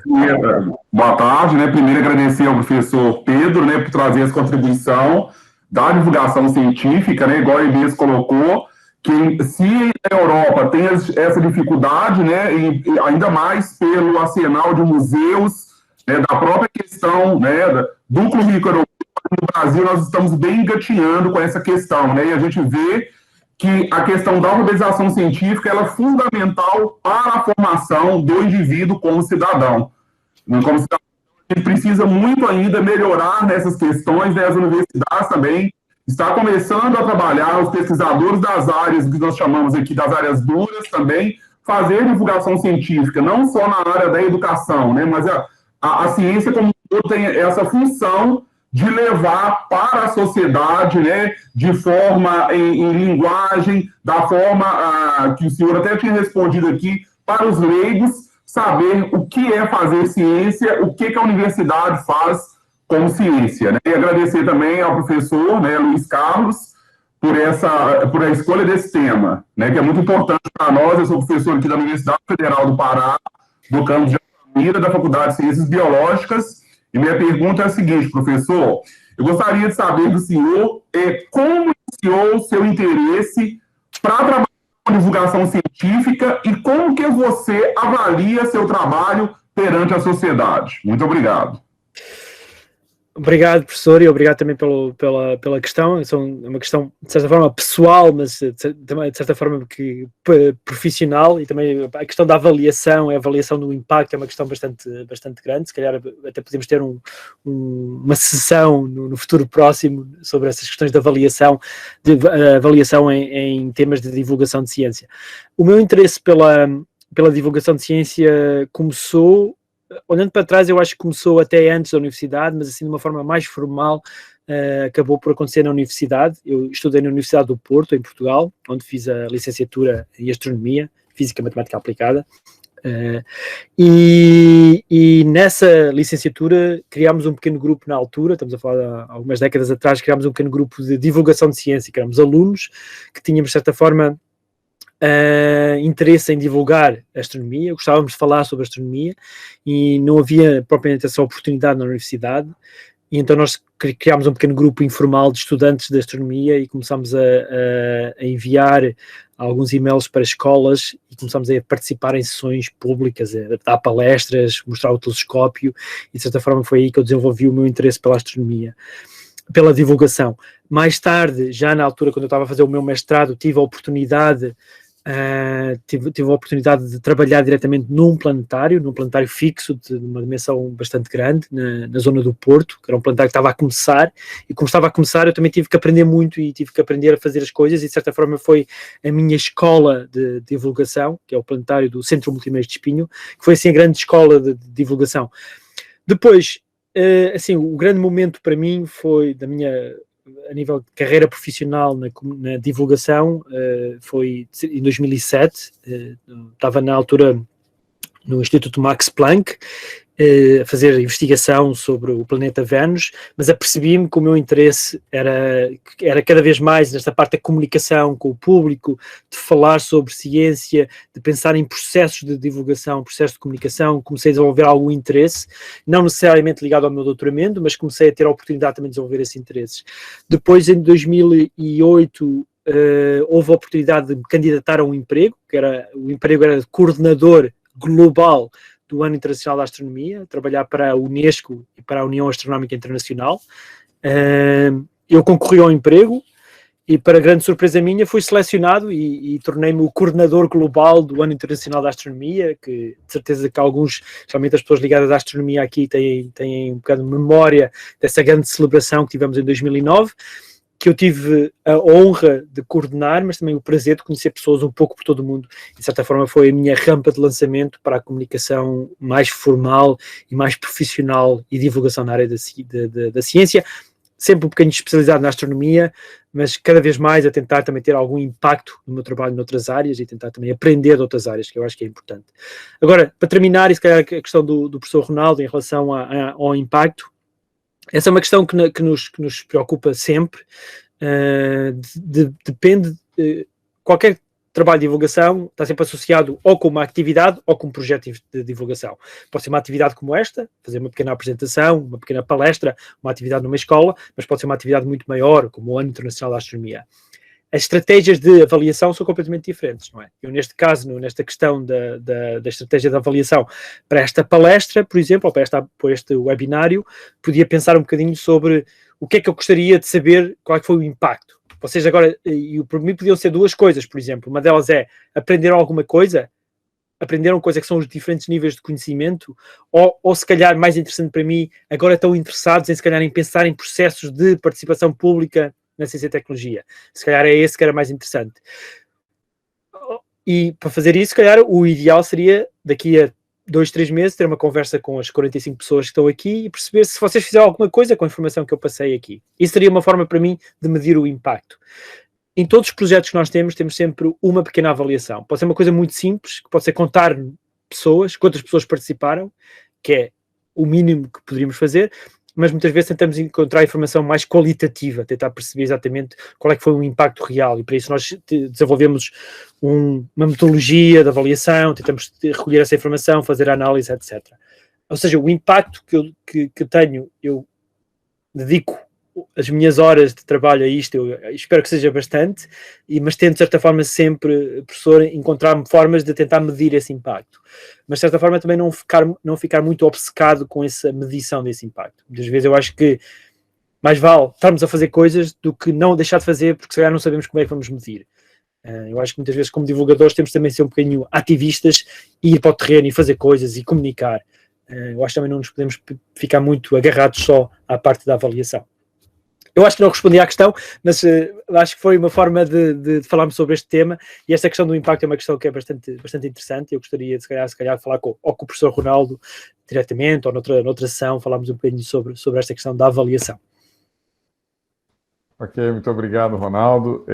Boa tarde, né? Primeiro, agradecer ao professor Pedro, né, por trazer essa contribuição da divulgação científica, né? Igual ele mesmo colocou, que se a Europa tem essa dificuldade, né, e ainda mais pelo arsenal de museus, né, da própria questão, né, do currículo europeu, no Brasil nós estamos bem engatinhando com essa questão, né, e a gente vê que a questão da alfabetização científica ela é fundamental para a formação do indivíduo como cidadão. Como cidadão, a gente precisa muito ainda melhorar nessas questões, né, as universidades também está começando a trabalhar, os pesquisadores das áreas que nós chamamos aqui das áreas duras também, fazer divulgação científica, não só na área da educação, né, mas a ciência como um todo tem essa função de levar para a sociedade, né, de forma em linguagem, da forma que o senhor até tinha respondido aqui, para os leigos saber o que é fazer ciência, o que a universidade faz como ciência, né? E agradecer também ao professor, né, Luiz Carlos, por a escolha desse tema, né, que é muito importante para nós. Eu sou professor aqui da Universidade Federal do Pará, do campus de Altamira, da Faculdade de Ciências Biológicas, e minha pergunta é a seguinte, professor, eu gostaria de saber do senhor como iniciou o seu interesse para trabalhar com divulgação científica e como que você avalia seu trabalho perante a sociedade. Muito obrigado. Obrigado, professor, e obrigado também pela questão. É uma questão, de certa forma, pessoal, mas também, de certa forma, profissional, e também a questão da avaliação, a avaliação do impacto é uma questão bastante grande. Se calhar até podemos ter uma sessão no futuro próximo sobre essas questões de avaliação em temas de divulgação de ciência. O meu interesse pela divulgação de ciência começou... Olhando para trás, eu acho que começou até antes da universidade, mas assim de uma forma mais formal, acabou por acontecer na universidade. Eu estudei na Universidade do Porto, em Portugal, onde fiz a licenciatura em Astronomia, Física e Matemática Aplicada. E nessa licenciatura criámos um pequeno grupo na altura, estamos a falar há algumas décadas atrás, criámos um pequeno grupo de divulgação de ciência, que éramos alunos, que tínhamos, de certa forma, interesse em divulgar a astronomia, gostávamos de falar sobre astronomia e não havia propriamente essa oportunidade na universidade, e então nós criámos um pequeno grupo informal de estudantes de astronomia e começámos a enviar alguns e-mails para escolas e começámos a participar em sessões públicas, a dar palestras, mostrar o telescópio, e de certa forma foi aí que eu desenvolvi o meu interesse pela astronomia, pela divulgação. Mais tarde, já na altura quando eu estava a fazer o meu mestrado, tive a oportunidade de trabalhar diretamente num planetário fixo de uma dimensão bastante grande na zona do Porto, que era um planetário que estava a começar, e como estava a começar eu também tive que aprender muito e tive que aprender a fazer as coisas, e de certa forma foi a minha escola de divulgação, que é o planetário do Centro Multimeios de Espinho, que foi assim a grande escola de divulgação. Depois, assim, o grande momento para mim foi a nível de carreira profissional na divulgação, foi em 2007, estava na altura no Instituto Max Planck, a fazer investigação sobre o planeta Vênus, mas apercebi-me que o meu interesse era cada vez mais nesta parte da comunicação com o público, de falar sobre ciência, de pensar em processos de divulgação, processos de comunicação. Comecei a desenvolver algum interesse, não necessariamente ligado ao meu doutoramento, mas comecei a ter a oportunidade também de desenvolver esses interesses. Depois, em 2008, houve a oportunidade de me candidatar a um emprego, o emprego era de coordenador global do Ano Internacional da Astronomia, trabalhar para a Unesco e para a União Astronómica Internacional. Eu concorri ao emprego e, para grande surpresa minha, fui selecionado e tornei-me o coordenador global do Ano Internacional da Astronomia, que de certeza que alguns, especialmente as pessoas ligadas à astronomia aqui, têm um bocado de memória dessa grande celebração que tivemos em 2009, que eu tive a honra de coordenar, mas também o prazer de conhecer pessoas um pouco por todo o mundo. De certa forma foi a minha rampa de lançamento para a comunicação mais formal e mais profissional e divulgação na área da ciência, sempre um bocadinho especializado na astronomia, mas cada vez mais a tentar também ter algum impacto no meu trabalho noutras áreas e tentar também aprender de outras áreas, que eu acho que é importante. Agora, para terminar, e se calhar a questão do professor Ronaldo em relação ao impacto, essa é uma questão que nos preocupa sempre. Depende, qualquer trabalho de divulgação está sempre associado ou com uma atividade ou com um projeto de divulgação. Pode ser uma atividade como esta, fazer uma pequena apresentação, uma pequena palestra, uma atividade numa escola, mas pode ser uma atividade muito maior, como o Ano Internacional da Astronomia. as estratégias de avaliação são completamente diferentes, não é? Eu, neste caso, nesta questão da estratégia de avaliação para esta palestra, por exemplo, ou para este webinário, podia pensar um bocadinho sobre o que é que eu gostaria de saber, qual é que foi o impacto. Vocês agora, e para mim podiam ser duas coisas, por exemplo. Uma delas é aprenderam alguma coisa, aprenderam coisa que são os diferentes níveis de conhecimento, ou se calhar, mais interessante para mim, agora estão interessados em, se calhar, em pensar em processos de participação pública na ciência e tecnologia. Se calhar é esse que era mais interessante. E para fazer isso, se calhar, o ideal seria, daqui a 2, 3 meses, ter uma conversa com as 45 pessoas que estão aqui e perceber se vocês fizeram alguma coisa com a informação que eu passei aqui. Isso seria uma forma para mim de medir o impacto. Em todos os projetos que nós temos sempre uma pequena avaliação. Pode ser uma coisa muito simples, que pode ser contar pessoas, quantas pessoas participaram, que é o mínimo que poderíamos fazer, mas muitas vezes tentamos encontrar informação mais qualitativa, tentar perceber exatamente qual é que foi o impacto real, e para isso nós desenvolvemos uma metodologia de avaliação, tentamos recolher essa informação, fazer a análise, etc. Ou seja, o impacto que tenho, eu dedico as minhas horas de trabalho a isto, eu espero que seja bastante, mas tento, de certa forma, sempre, professor, encontrar formas de tentar medir esse impacto. Mas, de certa forma, também não ficar muito obcecado com essa medição desse impacto. Muitas vezes eu acho que mais vale estarmos a fazer coisas do que não deixar de fazer, porque se calhar não sabemos como é que vamos medir. Eu acho que muitas vezes, como divulgadores, temos também de ser um bocadinho ativistas e ir para o terreno e fazer coisas e comunicar. Eu acho que também não nos podemos ficar muito agarrados só à parte da avaliação. Eu acho que não respondi à questão, mas acho que foi uma forma de falarmos sobre este tema, e esta questão do impacto é uma questão que é bastante interessante. Eu gostaria de, se calhar falar com o professor Ronaldo diretamente, ou noutra sessão, falarmos um bocadinho sobre esta questão da avaliação. Ok, muito obrigado, Ronaldo,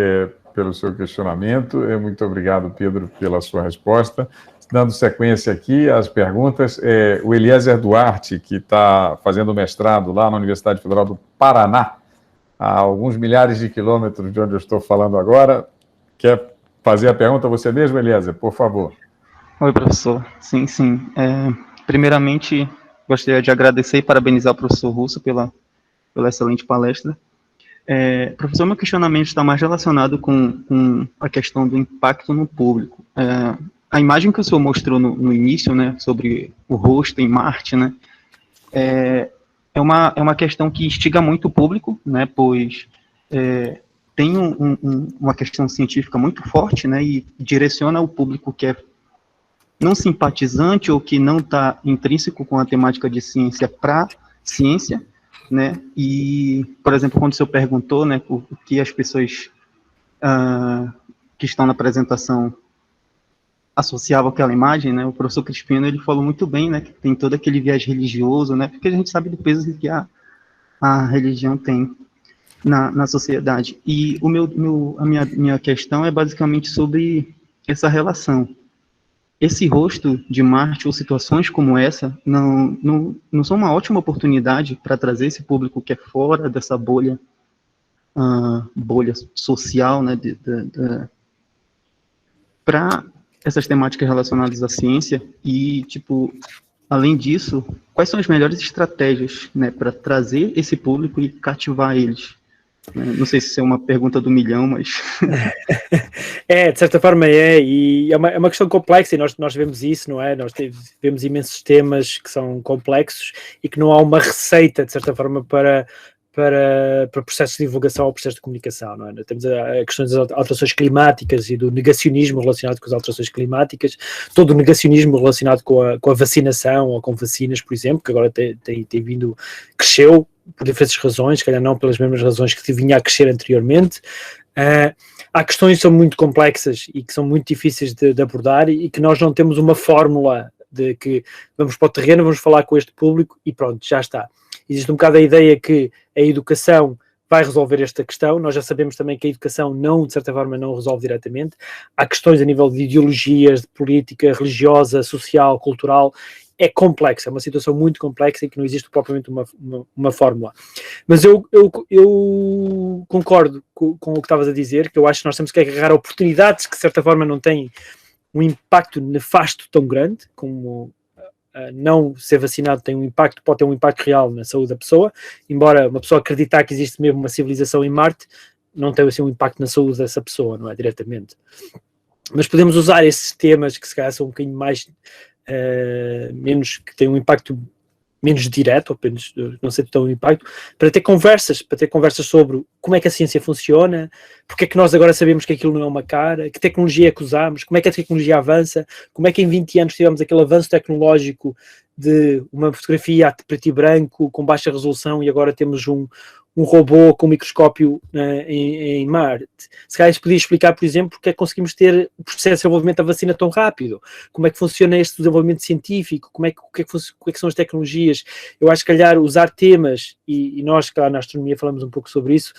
pelo seu questionamento. Muito obrigado, Pedro, pela sua resposta. Dando sequência aqui às perguntas, o Eliezer Duarte, que está fazendo mestrado lá na Universidade Federal do Paraná, a alguns milhares de quilômetros de onde eu estou falando agora. Quer fazer a pergunta você mesmo, Eliezer? Por favor. Oi, professor. Sim. Primeiramente, gostaria de agradecer e parabenizar o professor Russo pela excelente palestra. Professor, meu questionamento está mais relacionado com a questão do impacto no público. A imagem que o senhor mostrou no início, né, sobre o rosto em Marte, né, é uma questão que instiga muito o público, né, pois tem uma questão científica muito forte, né, e direciona o público que é não simpatizante ou que não está intrínseco com a temática de ciência para ciência, né, e, por exemplo, quando o senhor perguntou, né, o que as pessoas que estão na apresentação associavam àquela imagem, né, o professor Crispino, ele falou muito bem, né, que tem todo aquele viés religioso, né, porque a gente sabe do peso que a religião tem na sociedade. E a minha questão é basicamente sobre essa relação. Esse rosto de Marte ou situações como essa não são uma ótima oportunidade para trazer esse público que é fora dessa bolha social, né, para essas temáticas relacionadas à ciência e, tipo, além disso, quais são as melhores estratégias, né, para trazer esse público e cativar eles? Não sei se isso é uma pergunta do milhão, mas... De certa forma e é uma questão complexa, e nós vemos isso, não é? Nós vemos imensos temas que são complexos e que não há uma receita, de certa forma, para processos de divulgação ou processos de comunicação, não é? Temos a questão das alterações climáticas e do negacionismo relacionado com as alterações climáticas, todo o negacionismo relacionado com a vacinação ou com vacinas, por exemplo, que agora tem vindo, cresceu por diferentes razões, se calhar não pelas mesmas razões que vinha a crescer anteriormente. Há questões que são muito complexas e que são muito difíceis de abordar e que nós não temos uma fórmula de que vamos para o terreno, vamos falar com este público e pronto, já está. Existe um bocado a ideia que a educação vai resolver esta questão. Nós já sabemos também que a educação de certa forma, não resolve diretamente. Há questões a nível de ideologias, de política religiosa, social, cultural. É complexo, é uma situação muito complexa e que não existe propriamente uma fórmula. Mas eu concordo com o que estavas a dizer, que eu acho que nós temos que agarrar oportunidades que, de certa forma, não têm um impacto nefasto tão grande, como não ser vacinado pode ter um impacto real na saúde da pessoa, embora uma pessoa acreditar que existe mesmo uma civilização em Marte, não tem assim um impacto na saúde dessa pessoa, não é? Diretamente. Mas podemos usar esses temas que se calhar são um bocadinho mais, menos, que têm um impacto menos direto, ou apenas, não sei se tem um impacto, para ter conversas sobre como é que a ciência funciona, porque é que nós agora sabemos que aquilo não é uma cara, que tecnologia é que usamos, como é que a tecnologia avança, como é que em 20 anos tivemos aquele avanço tecnológico de uma fotografia a preto e branco, com baixa resolução, e agora temos um robô com um microscópio em Marte. Se calhar isso podia explicar, por exemplo, porque é que conseguimos ter o processo de desenvolvimento da vacina tão rápido, como é que funciona este desenvolvimento científico, o que é que são as tecnologias. Eu acho que, calhar, usar temas, e nós, claro, na astronomia falamos um pouco sobre isso,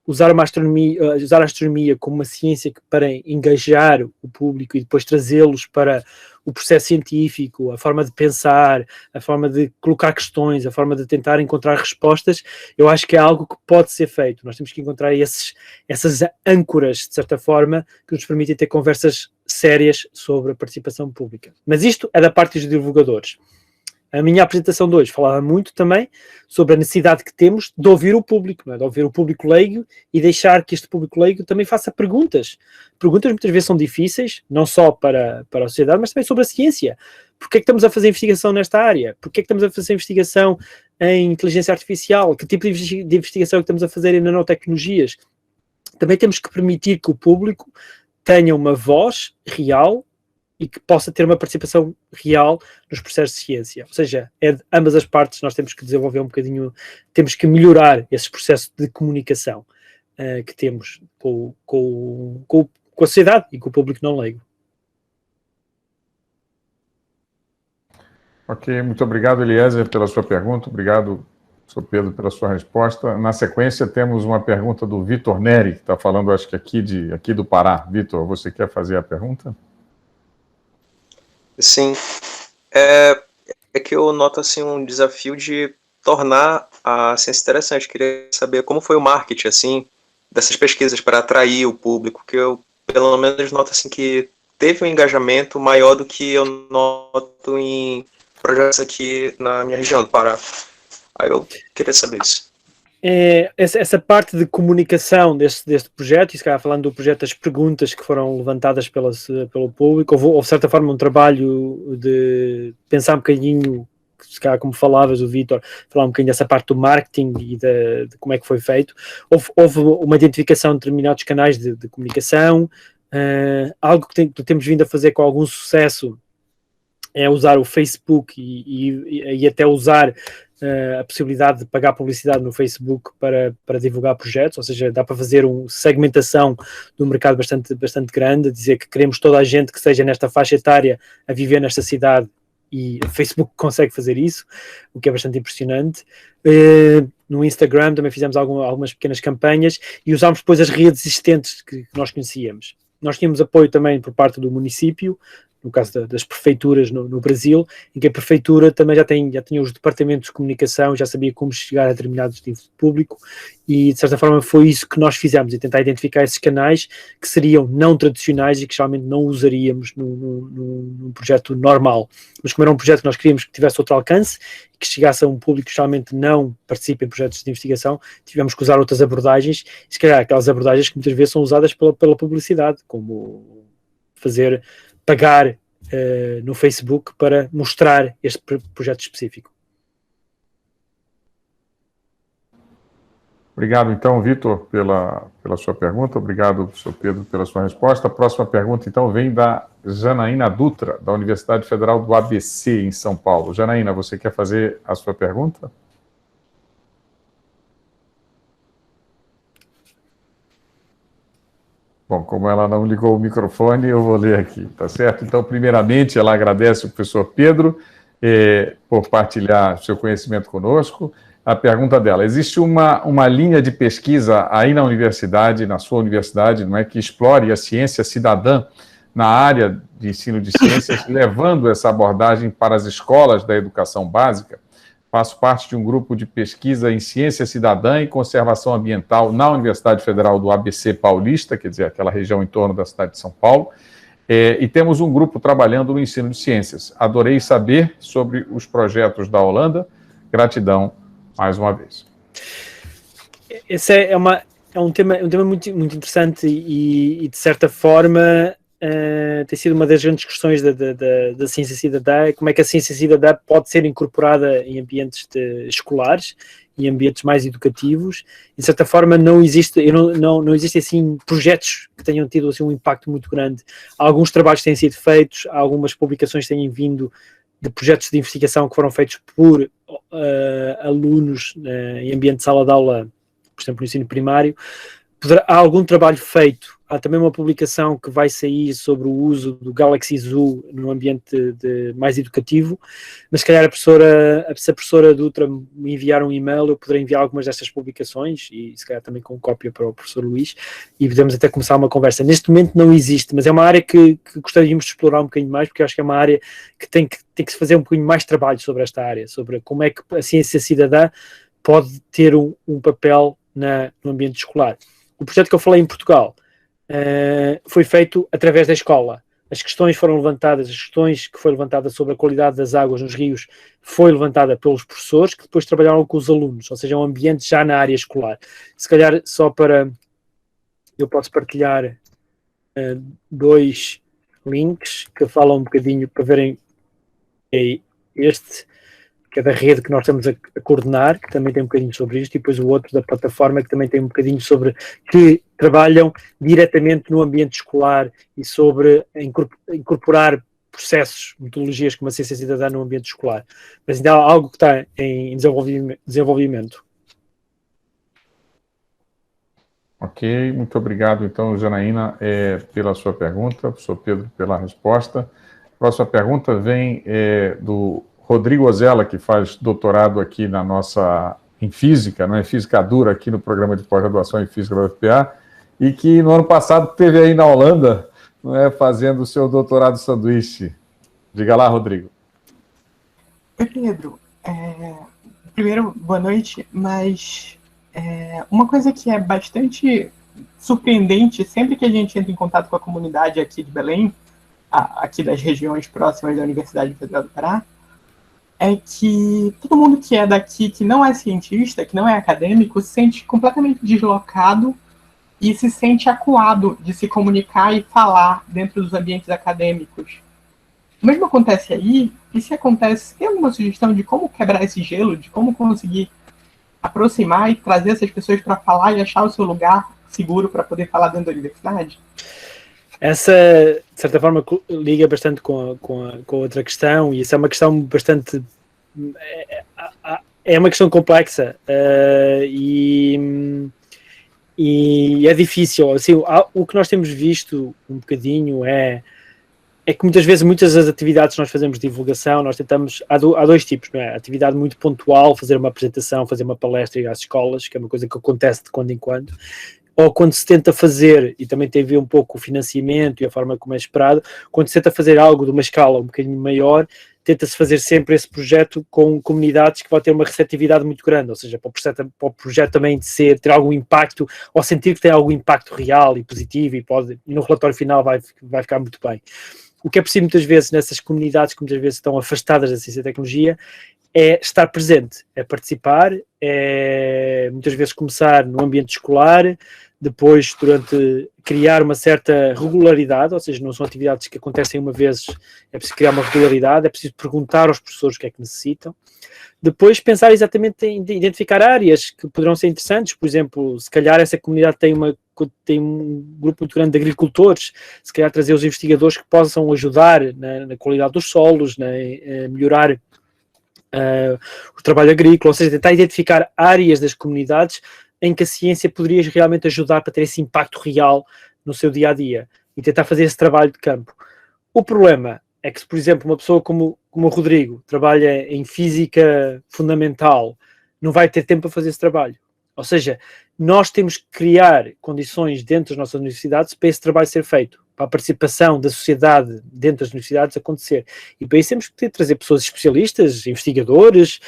usar a astronomia como uma ciência para engajar o público e depois trazê-los para o processo científico, a forma de pensar, a forma de colocar questões, a forma de tentar encontrar respostas, eu acho que é algo que pode ser feito. Nós temos que encontrar essas âncoras, de certa forma, que nos permitem ter conversas sérias sobre a participação pública. Mas isto é da parte dos divulgadores. A minha apresentação de hoje falava muito também sobre a necessidade que temos de ouvir o público, não é? De ouvir o público leigo e deixar que este público leigo também faça perguntas. Perguntas muitas vezes são difíceis, não só para a sociedade, mas também sobre a ciência. Porquê é que estamos a fazer investigação nesta área? Porquê é que estamos a fazer investigação em inteligência artificial? Que tipo de investigação é que estamos a fazer em nanotecnologias? Também temos que permitir que o público tenha uma voz real e que possa ter uma participação real nos processos de ciência. Ou seja, é de ambas as partes, nós temos que desenvolver um bocadinho, temos que melhorar esse processo de comunicação que temos com a sociedade e com o público não leigo. Ok, muito obrigado, Eliezer, pela sua pergunta. Obrigado, Sr. Pedro, pela sua resposta. Na sequência, temos uma pergunta do Vitor Neri, que está falando, acho que aqui do Pará. Vitor, você quer fazer a pergunta? Sim, é que eu noto assim um desafio de tornar a ciência interessante. Queria saber como foi o marketing assim dessas pesquisas para atrair o público, que eu pelo menos noto assim que teve um engajamento maior do que eu noto em projetos aqui na minha região do Pará. Aí eu queria saber isso. Essa parte de comunicação deste projeto, e se calhar falando do projeto, das perguntas que foram levantadas pelo público, houve de certa forma um trabalho de pensar um bocadinho, se calhar como falavas, o Vítor, falar um bocadinho dessa parte do marketing e de como é que foi feito. Houve uma identificação de determinados canais de comunicação, algo que temos vindo a fazer com algum sucesso é usar o Facebook e até usar a possibilidade de pagar publicidade no Facebook para divulgar projetos, ou seja, dá para fazer uma segmentação do mercado bastante grande, dizer que queremos toda a gente que seja nesta faixa etária a viver nesta cidade, e o Facebook consegue fazer isso, o que é bastante impressionante. No Instagram também fizemos algumas pequenas campanhas e usámos depois as redes existentes que nós conhecíamos. Nós tínhamos apoio também por parte do município, no caso das prefeituras no Brasil, em que a prefeitura também já tinha os departamentos de comunicação, já sabia como chegar a determinados tipos de público, e de certa forma foi isso que nós fizemos, e tentar identificar esses canais que seriam não tradicionais e que geralmente não usaríamos num projeto normal. Mas como era um projeto que nós queríamos que tivesse outro alcance, que chegasse a um público que geralmente não participa em projetos de investigação, tivemos que usar outras abordagens, e se calhar aquelas abordagens que muitas vezes são usadas pela publicidade, como pagar no Facebook para mostrar este projeto específico. Obrigado, então, Vitor, pela sua pergunta. Obrigado, Sr. Pedro, pela sua resposta. A próxima pergunta, então, vem da Janaína Dutra, da Universidade Federal do ABC, em São Paulo. Janaína, você quer fazer a sua pergunta? Bom, como ela não ligou o microfone, eu vou ler aqui, tá certo? Então, primeiramente, ela agradece ao professor Pedro por partilhar seu conhecimento conosco. A pergunta dela: existe uma linha de pesquisa aí na universidade, na sua universidade, não é, que explore a ciência cidadã na área de ensino de ciências, levando essa abordagem para as escolas da educação básica? Faço parte de um grupo de pesquisa em ciência cidadã e conservação ambiental na Universidade Federal do ABC Paulista, quer dizer, aquela região em torno da cidade de São Paulo, e temos um grupo trabalhando no ensino de ciências. Adorei saber sobre os projetos da Holanda. Gratidão mais uma vez. Essa é uma um tema muito, muito interessante e de certa forma tem sido uma das grandes questões da ciência cidadã, como é que a ciência cidadã pode ser incorporada em ambientes escolares e ambientes mais educativos, e de certa forma não existem assim projetos que tenham tido assim um impacto muito grande. Alguns trabalhos têm sido feitos, algumas publicações têm vindo de projetos de investigação que foram feitos por alunos em ambiente de sala de aula, por exemplo, no ensino primário. Há algum trabalho feito, há também uma publicação que vai sair sobre o uso do Galaxy Zoo no ambiente mais educativo, mas se calhar se a professora Dutra me enviar um e-mail, eu poderei enviar algumas destas publicações, e se calhar também com cópia para o professor Luís, e podemos até começar uma conversa. Neste momento não existe, mas é uma área que gostaríamos de explorar um bocadinho mais, porque eu acho que é uma área que tem que se fazer um bocadinho mais trabalho sobre esta área, sobre como é que a ciência cidadã pode ter um papel no ambiente escolar. O projeto que eu falei em Portugal foi feito através da escola. As questões que foi levantada sobre a qualidade das águas nos rios foi levantada pelos professores, que depois trabalharam com os alunos, ou seja, um ambiente já na área escolar. Se calhar só eu posso partilhar 2 links que falam um bocadinho para verem este, que é da rede que nós estamos a coordenar, que também tem um bocadinho sobre isto, e depois o outro da plataforma, que também tem um bocadinho sobre, que trabalham diretamente no ambiente escolar e sobre incorporar processos, metodologias como a ciência cidadã no ambiente escolar. Mas ainda há algo que está em desenvolvimento. Ok, muito obrigado, então, Janaína, pela sua pergunta, professor Pedro, pela resposta. A próxima pergunta vem do Rodrigo Ozella, que faz doutorado aqui em física, não é física dura, aqui no programa de pós-graduação em física da UFPA, e que no ano passado esteve aí na Holanda, não é, fazendo o seu doutorado sanduíche. Diga lá, Rodrigo. Oi, Pedro. Primeiro, boa noite, mas uma coisa que é bastante surpreendente sempre que a gente entra em contato com a comunidade aqui de Belém, aqui das regiões próximas da Universidade Federal do Pará, é que todo mundo que é daqui, que não é cientista, que não é acadêmico, se sente completamente deslocado e se sente acuado de se comunicar e falar dentro dos ambientes acadêmicos. O mesmo acontece aí, e se acontece, tem alguma sugestão de como quebrar esse gelo, de como conseguir aproximar e trazer essas pessoas para falar e achar o seu lugar seguro para poder falar dentro da universidade? Essa, de certa forma, liga bastante com outra questão, e isso é uma questão bastante... É uma questão complexa, e é difícil. Assim, o que nós temos visto um bocadinho é que muitas das atividades que nós fazemos de divulgação, nós tentamos... Há 2 tipos, não é? Atividade muito pontual, fazer uma apresentação, fazer uma palestra e ir às escolas, que é uma coisa que acontece de quando em quando, ou quando se tenta fazer, e também tem a ver um pouco o financiamento e a forma como é esperado, quando se tenta fazer algo de uma escala um bocadinho maior, tenta-se fazer sempre esse projeto com comunidades que vão ter uma receptividade muito grande, ou seja, para o projeto também ter algum impacto, ou sentir que tem algum impacto real e positivo, e no relatório final vai ficar muito bem. O que é preciso muitas vezes nessas comunidades que muitas vezes estão afastadas da ciência e tecnologia é estar presente, é participar, é muitas vezes começar no ambiente escolar, depois criar uma certa regularidade, ou seja, não são atividades que acontecem uma vez, é preciso criar uma regularidade, é preciso perguntar aos professores o que é que necessitam, depois pensar exatamente em identificar áreas que poderão ser interessantes, por exemplo, se calhar essa comunidade tem um grupo muito grande de agricultores, se calhar trazer os investigadores que possam ajudar na qualidade dos solos, melhorar o trabalho agrícola, ou seja, tentar identificar áreas das comunidades em que a ciência poderia realmente ajudar para ter esse impacto real no seu dia-a-dia e tentar fazer esse trabalho de campo. O problema é que, se, por exemplo, uma pessoa como o Rodrigo trabalha em física fundamental, não vai ter tempo para fazer esse trabalho. Ou seja, nós temos que criar condições dentro das nossas universidades para esse trabalho ser feito, para a participação da sociedade dentro das universidades acontecer. E para isso temos que trazer pessoas especialistas, investigadores,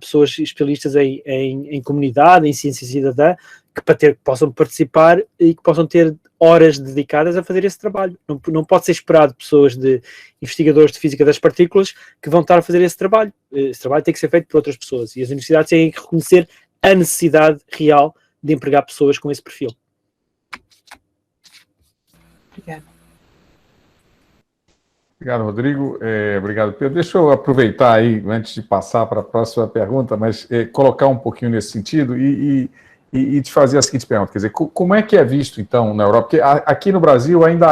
pessoas especialistas em comunidade, em ciência cidadã, que possam participar e que possam ter horas dedicadas a fazer esse trabalho. Não pode ser esperado pessoas investigadores de física das partículas que vão estar a fazer esse trabalho. Esse trabalho tem que ser feito por outras pessoas. E as universidades têm que reconhecer a necessidade real de empregar pessoas com esse perfil. Obrigado. Obrigado, Rodrigo. Obrigado, Pedro. Deixa eu aproveitar aí, antes de passar para a próxima pergunta, mas colocar um pouquinho nesse sentido e te fazer a seguinte pergunta, quer dizer, como é que é visto, então, na Europa? Porque aqui no Brasil ainda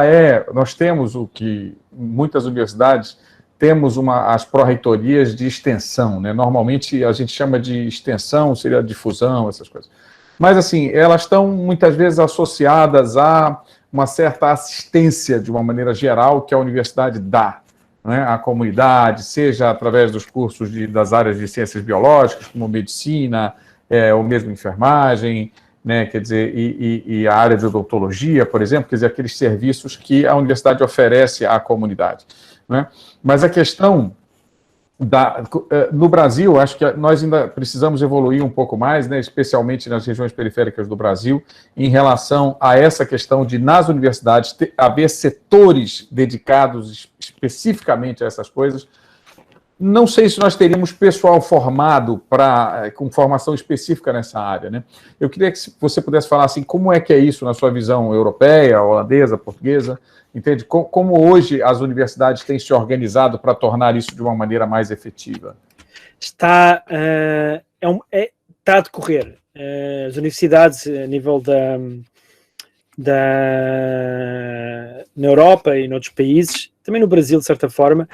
nós temos o que muitas universidades temos as pró-reitorias de extensão, né? Normalmente a gente chama de extensão, seria difusão, essas coisas. Mas, assim, elas estão muitas vezes associadas a uma certa assistência, de uma maneira geral, que a universidade dá, né, à comunidade, seja através dos cursos das áreas de ciências biológicas, como medicina, ou mesmo enfermagem, né, quer dizer, e a área de odontologia, por exemplo, quer dizer, aqueles serviços que a universidade oferece à comunidade, né? Mas a questão no Brasil, acho que nós ainda precisamos evoluir um pouco mais, né, especialmente nas regiões periféricas do Brasil, em relação a essa questão de, nas universidades, haver setores dedicados especificamente a essas coisas. Não sei se nós teríamos pessoal formado com formação específica nessa área, né? Eu queria que você pudesse falar assim, como é que é isso na sua visão europeia, holandesa, portuguesa, entende? Como hoje as universidades têm se organizado para tornar isso de uma maneira mais efetiva? Está a decorrer. As universidades, a nível na Europa e noutros países, também no Brasil, de certa forma,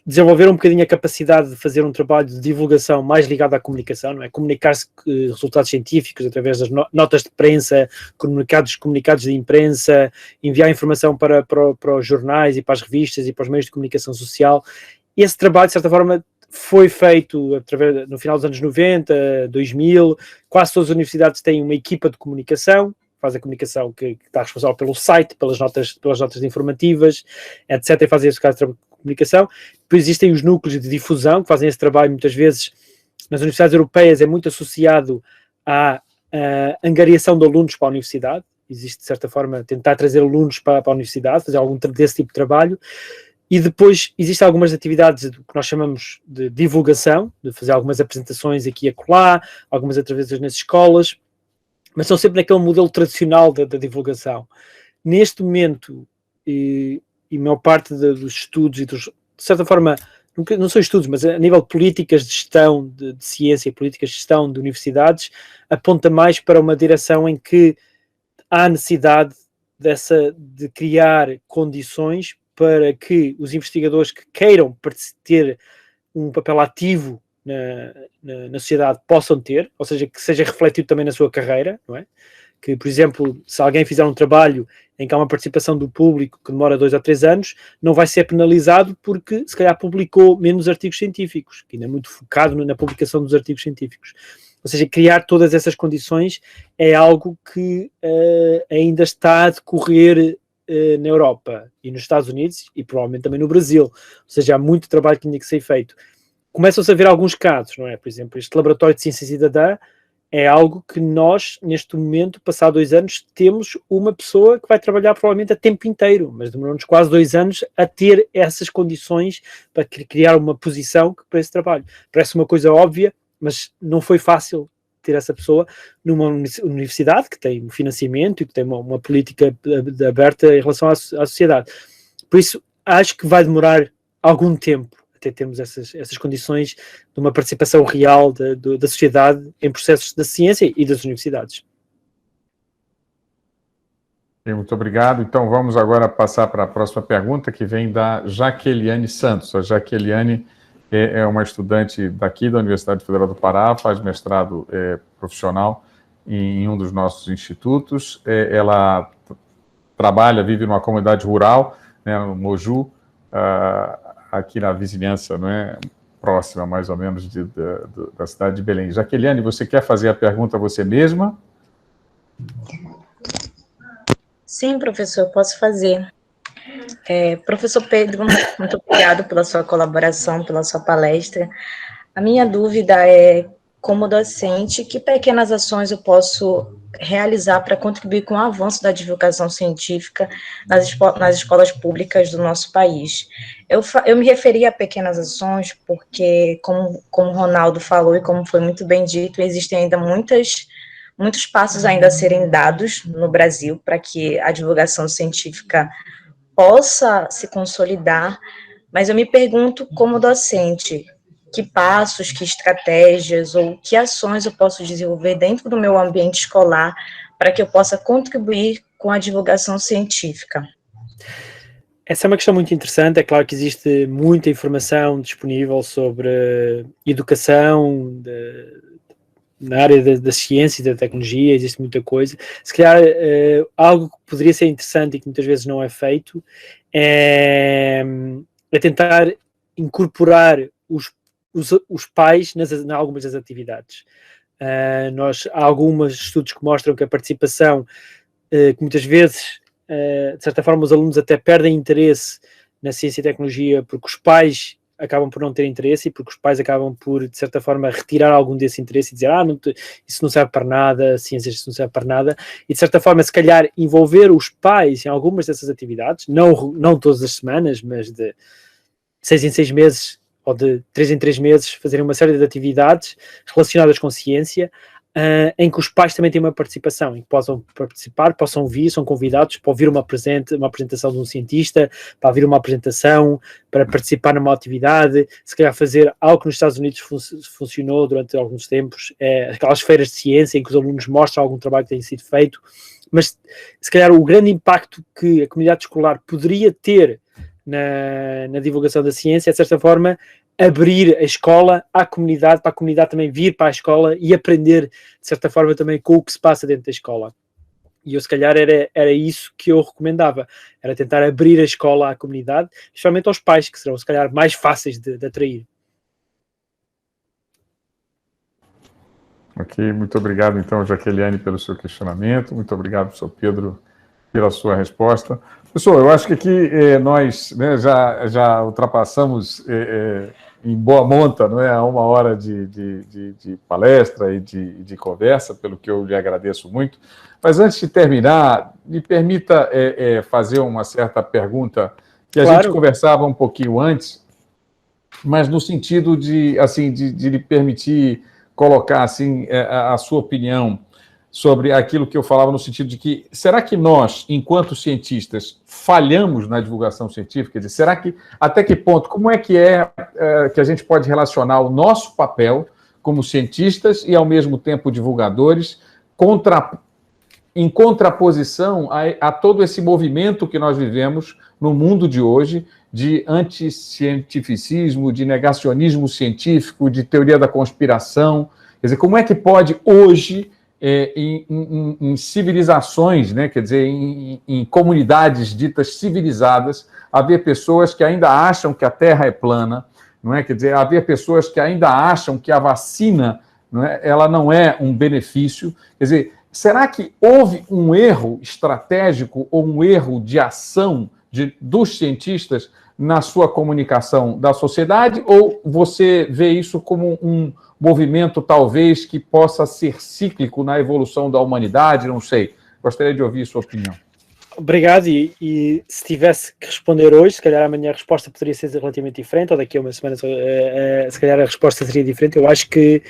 desenvolveram um bocadinho a capacidade de fazer um trabalho de divulgação mais ligado à comunicação, não é? Comunicar-se resultados científicos através das notas de prensa, comunicados de imprensa, enviar informação para os jornais e para as revistas e para os meios de comunicação social. E esse trabalho, de certa forma, foi feito no final dos anos 90, 2000, quase todas as universidades têm uma equipa de comunicação, faz a comunicação que está responsável pelo site, pelas notas informativas, etc., e fazem esse caso de comunicação. Depois existem os núcleos de difusão, que fazem esse trabalho muitas vezes nas universidades europeias, é muito associado à angariação de alunos para a universidade. Existe, de certa forma, tentar trazer alunos para a universidade, fazer algum desse tipo de trabalho. E depois existem algumas atividades que nós chamamos de divulgação, de fazer algumas apresentações aqui e acolá, algumas através nas escolas, mas são sempre naquele modelo tradicional da divulgação. Neste momento, e a maior parte dos estudos, de certa forma, não são estudos, mas a nível de políticas de gestão de ciência e políticas de gestão de universidades, aponta mais para uma direção em que há necessidade de criar condições para que os investigadores que queiram ter um papel ativo na sociedade possam ter, ou seja, que seja refletido também na sua carreira, não é? Que, por exemplo, se alguém fizer um trabalho em que há uma participação do público que demora 2 ou 3 anos, não vai ser penalizado porque, se calhar, publicou menos artigos científicos, que ainda é muito focado na publicação dos artigos científicos. Ou seja, criar todas essas condições é algo que ainda está a decorrer na Europa e nos Estados Unidos e provavelmente também no Brasil. Ou seja, há muito trabalho que tinha que ser feito. Começam-se a ver alguns casos, não é? Por exemplo, este laboratório de ciência cidadã é algo que nós, neste momento, passado 2 anos, temos uma pessoa que vai trabalhar provavelmente a tempo inteiro, mas demorou-nos quase 2 anos a ter essas condições para criar uma posição para esse trabalho. Parece uma coisa óbvia, mas não foi fácil ter essa pessoa numa universidade que tem um financiamento e que tem uma política aberta em relação à sociedade. Por isso, acho que vai demorar algum tempo até termos essas condições de uma participação real da sociedade em processos da ciência e das universidades. Muito obrigado. Então, vamos agora passar para a próxima pergunta, que vem da Jaqueliane Santos. A Jaqueliane é uma estudante daqui da Universidade Federal do Pará, faz mestrado profissional em um dos nossos institutos. Ela vive numa comunidade rural, né, no Moju, aqui na vizinhança, não é, próxima, mais ou menos, da cidade de Belém. Jaqueliane, você quer fazer a pergunta você mesma? Sim, professor, posso fazer. Professor Pedro, muito obrigado pela sua colaboração, pela sua palestra. A minha dúvida é, como docente, que pequenas ações eu posso realizar para contribuir com o avanço da divulgação científica nas escolas públicas do nosso país? Eu me referi a pequenas ações porque, como o Ronaldo falou e como foi muito bem dito, existem ainda muitas muitos passos ainda a serem dados no Brasil para que a divulgação científica possa se consolidar, mas eu me pergunto, como docente, que passos, que estratégias ou que ações eu posso desenvolver dentro do meu ambiente escolar para que eu possa contribuir com a divulgação científica. Essa é uma questão muito interessante. É claro que existe muita informação disponível sobre educação, na área da ciência e da tecnologia, existe muita coisa. Se calhar, algo que poderia ser interessante e que muitas vezes não é feito é tentar incorporar os pais em algumas das atividades. Há alguns estudos que mostram que a participação, que muitas vezes, de certa forma, os alunos até perdem interesse na ciência e tecnologia porque os pais acabam por não ter interesse e porque os pais acabam por, de certa forma, retirar algum desse interesse e dizer, isso não serve para nada, ciências isso não serve para nada, e de certa forma, se calhar, envolver os pais em algumas dessas atividades, não todas as semanas, mas de 6 em 6 meses ou de 3 em 3 meses, fazerem uma série de atividades relacionadas com ciência, em que os pais também têm uma participação, em que possam participar, possam vir, são convidados para ouvir uma apresentação de um cientista, para ouvir uma apresentação, para participar numa atividade, se calhar fazer algo que nos Estados Unidos funcionou durante alguns tempos, aquelas feiras de ciência em que os alunos mostram algum trabalho que tem sido feito, mas se calhar o grande impacto que a comunidade escolar poderia ter na divulgação da ciência é, de certa forma, abrir a escola à comunidade, para a comunidade também vir para a escola e aprender, de certa forma, também com o que se passa dentro da escola. E eu, se calhar, era isso que eu recomendava, era tentar abrir a escola à comunidade, especialmente aos pais, que serão, se calhar, mais fáceis de atrair. Ok, muito obrigado, então, Jaqueliane, pelo seu questionamento, muito obrigado, professor Pedro, pela sua resposta. Professor, eu acho que aqui nós já ultrapassamos em boa monta, não é, a 1 hora de palestra e de conversa, pelo que eu lhe agradeço muito. Mas antes de terminar, me permita fazer uma certa pergunta que a gente conversava um pouquinho antes, mas no sentido de lhe permitir colocar assim, a sua opinião sobre aquilo que eu falava no sentido de que, será que nós, enquanto cientistas, falhamos na divulgação científica? Quer dizer, será que, até que ponto, como é que a gente pode relacionar o nosso papel como cientistas e, ao mesmo tempo, divulgadores, em contraposição a todo esse movimento que nós vivemos no mundo de hoje, de anticientificismo, de negacionismo científico, de teoria da conspiração? Quer dizer, como é que pode, hoje, em civilizações, né, quer dizer, em comunidades ditas civilizadas, haver pessoas que ainda acham que a Terra é plana, não é? Quer dizer, haver pessoas que ainda acham que a vacina, não é, ela não é um benefício. Quer dizer, será que houve um erro estratégico ou um erro de ação dos cientistas na sua comunicação da sociedade, ou você vê isso como um movimento, talvez, que possa ser cíclico na evolução da humanidade? Não sei. Gostaria de ouvir sua opinião. Obrigado, e se tivesse que responder hoje, se calhar amanhã a resposta poderia ser relativamente diferente, ou daqui a uma semana se calhar a resposta seria diferente. Eu acho que,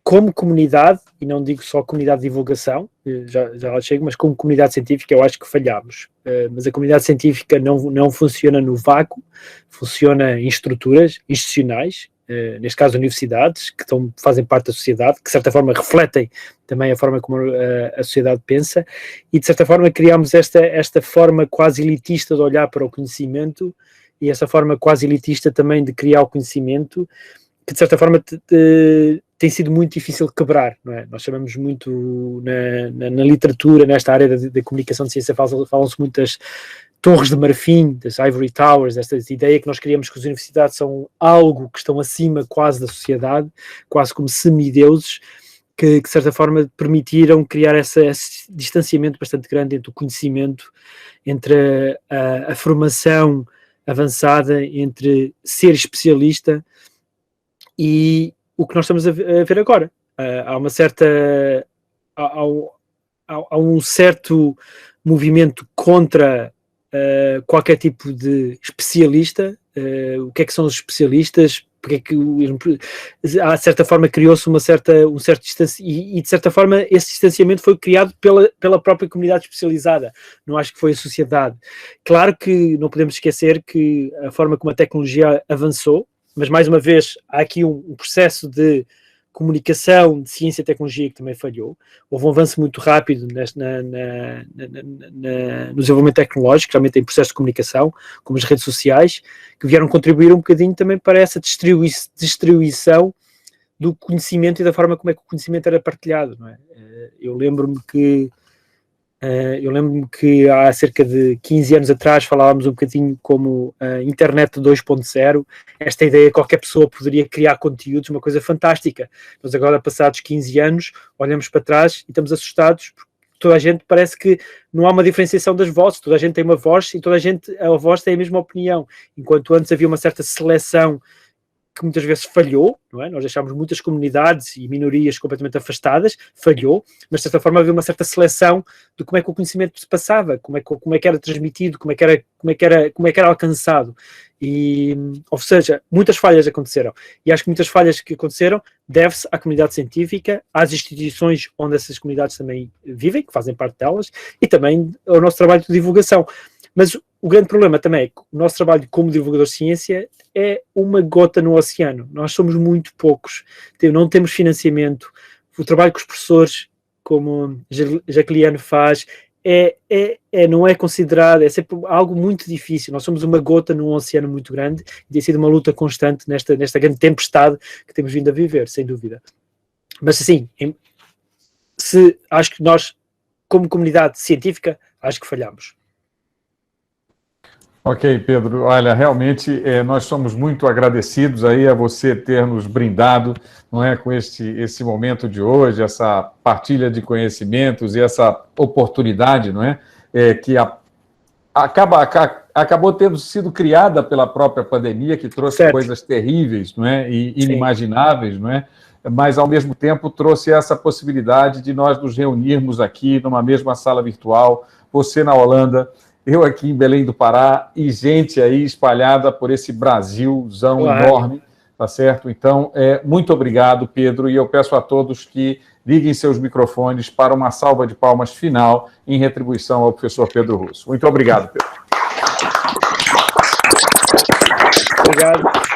como comunidade, e não digo só comunidade de divulgação, já lá chego, mas como comunidade científica eu acho que falhámos. Mas a comunidade científica não funciona no vácuo, funciona em estruturas institucionais, neste caso universidades, que fazem parte da sociedade, que de certa forma refletem também a forma como a sociedade pensa, e de certa forma criamos esta forma quase elitista de olhar para o conhecimento, e essa forma quase elitista também de criar o conhecimento, que de certa forma tem sido muito difícil de quebrar, não é? Nós sabemos muito na literatura, nesta área da comunicação de ciência, falam-se muitas torres de marfim, das Ivory Towers, esta ideia que nós criamos que as universidades são algo que estão acima quase da sociedade, quase como semideuses, que de certa forma permitiram criar esse distanciamento bastante grande entre o conhecimento, entre a formação avançada, entre ser especialista e o que nós estamos a ver agora. Há um certo movimento contra qualquer tipo de especialista. O que é que são os especialistas? porque é que, de certa forma, criou-se um certo distanciamento, e de certa forma esse distanciamento foi criado pela própria comunidade especializada, não acho que foi a sociedade. Claro que não podemos esquecer que a forma como a tecnologia avançou, mas mais uma vez há aqui um processo de comunicação de ciência e tecnologia que também falhou. Houve um avanço muito rápido no desenvolvimento tecnológico, realmente em processo de comunicação, como as redes sociais, que vieram contribuir um bocadinho também para essa distribuição do conhecimento e da forma como é que o conhecimento era partilhado, não é? Eu lembro-me que há cerca de 15 anos atrás falávamos um bocadinho como a internet 2.0, esta ideia que qualquer pessoa poderia criar conteúdos, uma coisa fantástica. Nós agora, passados 15 anos, olhamos para trás e estamos assustados, porque toda a gente parece que não há uma diferenciação das vozes, toda a gente tem uma voz e a voz tem a mesma opinião, enquanto antes havia uma certa seleção que muitas vezes falhou, não é? Nós deixámos muitas comunidades e minorias completamente afastadas, falhou, mas de certa forma havia uma certa seleção de como é que o conhecimento se passava, como é que era transmitido, como é que era alcançado. E, ou seja, muitas falhas aconteceram. E acho que muitas falhas que aconteceram deve-se à comunidade científica, às instituições onde essas comunidades também vivem, que fazem parte delas, e também ao nosso trabalho de divulgação. Mas o grande problema também é que o nosso trabalho como divulgador de ciência é uma gota no oceano. Nós somos muito poucos, não temos financiamento. O trabalho que os professores, como Jacqueline faz, não é considerado, é sempre algo muito difícil. Nós somos uma gota num oceano muito grande e tem sido uma luta constante nesta grande tempestade que temos vindo a viver, sem dúvida. Mas assim, acho que nós, como comunidade científica, acho que falhamos. Ok, Pedro. Olha, realmente nós somos muito agradecidos aí a você ter nos brindado, não é, com esse momento de hoje, essa partilha de conhecimentos e essa oportunidade, não é, que acabou tendo sido criada pela própria pandemia, que trouxe coisas terríveis, não é, e inimagináveis, não é, mas ao mesmo tempo trouxe essa possibilidade de nós nos reunirmos aqui numa mesma sala virtual, você na Holanda, eu aqui em Belém do Pará, e gente aí espalhada por esse Brasilzão enorme, tá certo? Então, muito obrigado, Pedro, e eu peço a todos que liguem seus microfones para uma salva de palmas final em retribuição ao professor Pedro Russo. Muito obrigado, Pedro. Obrigado.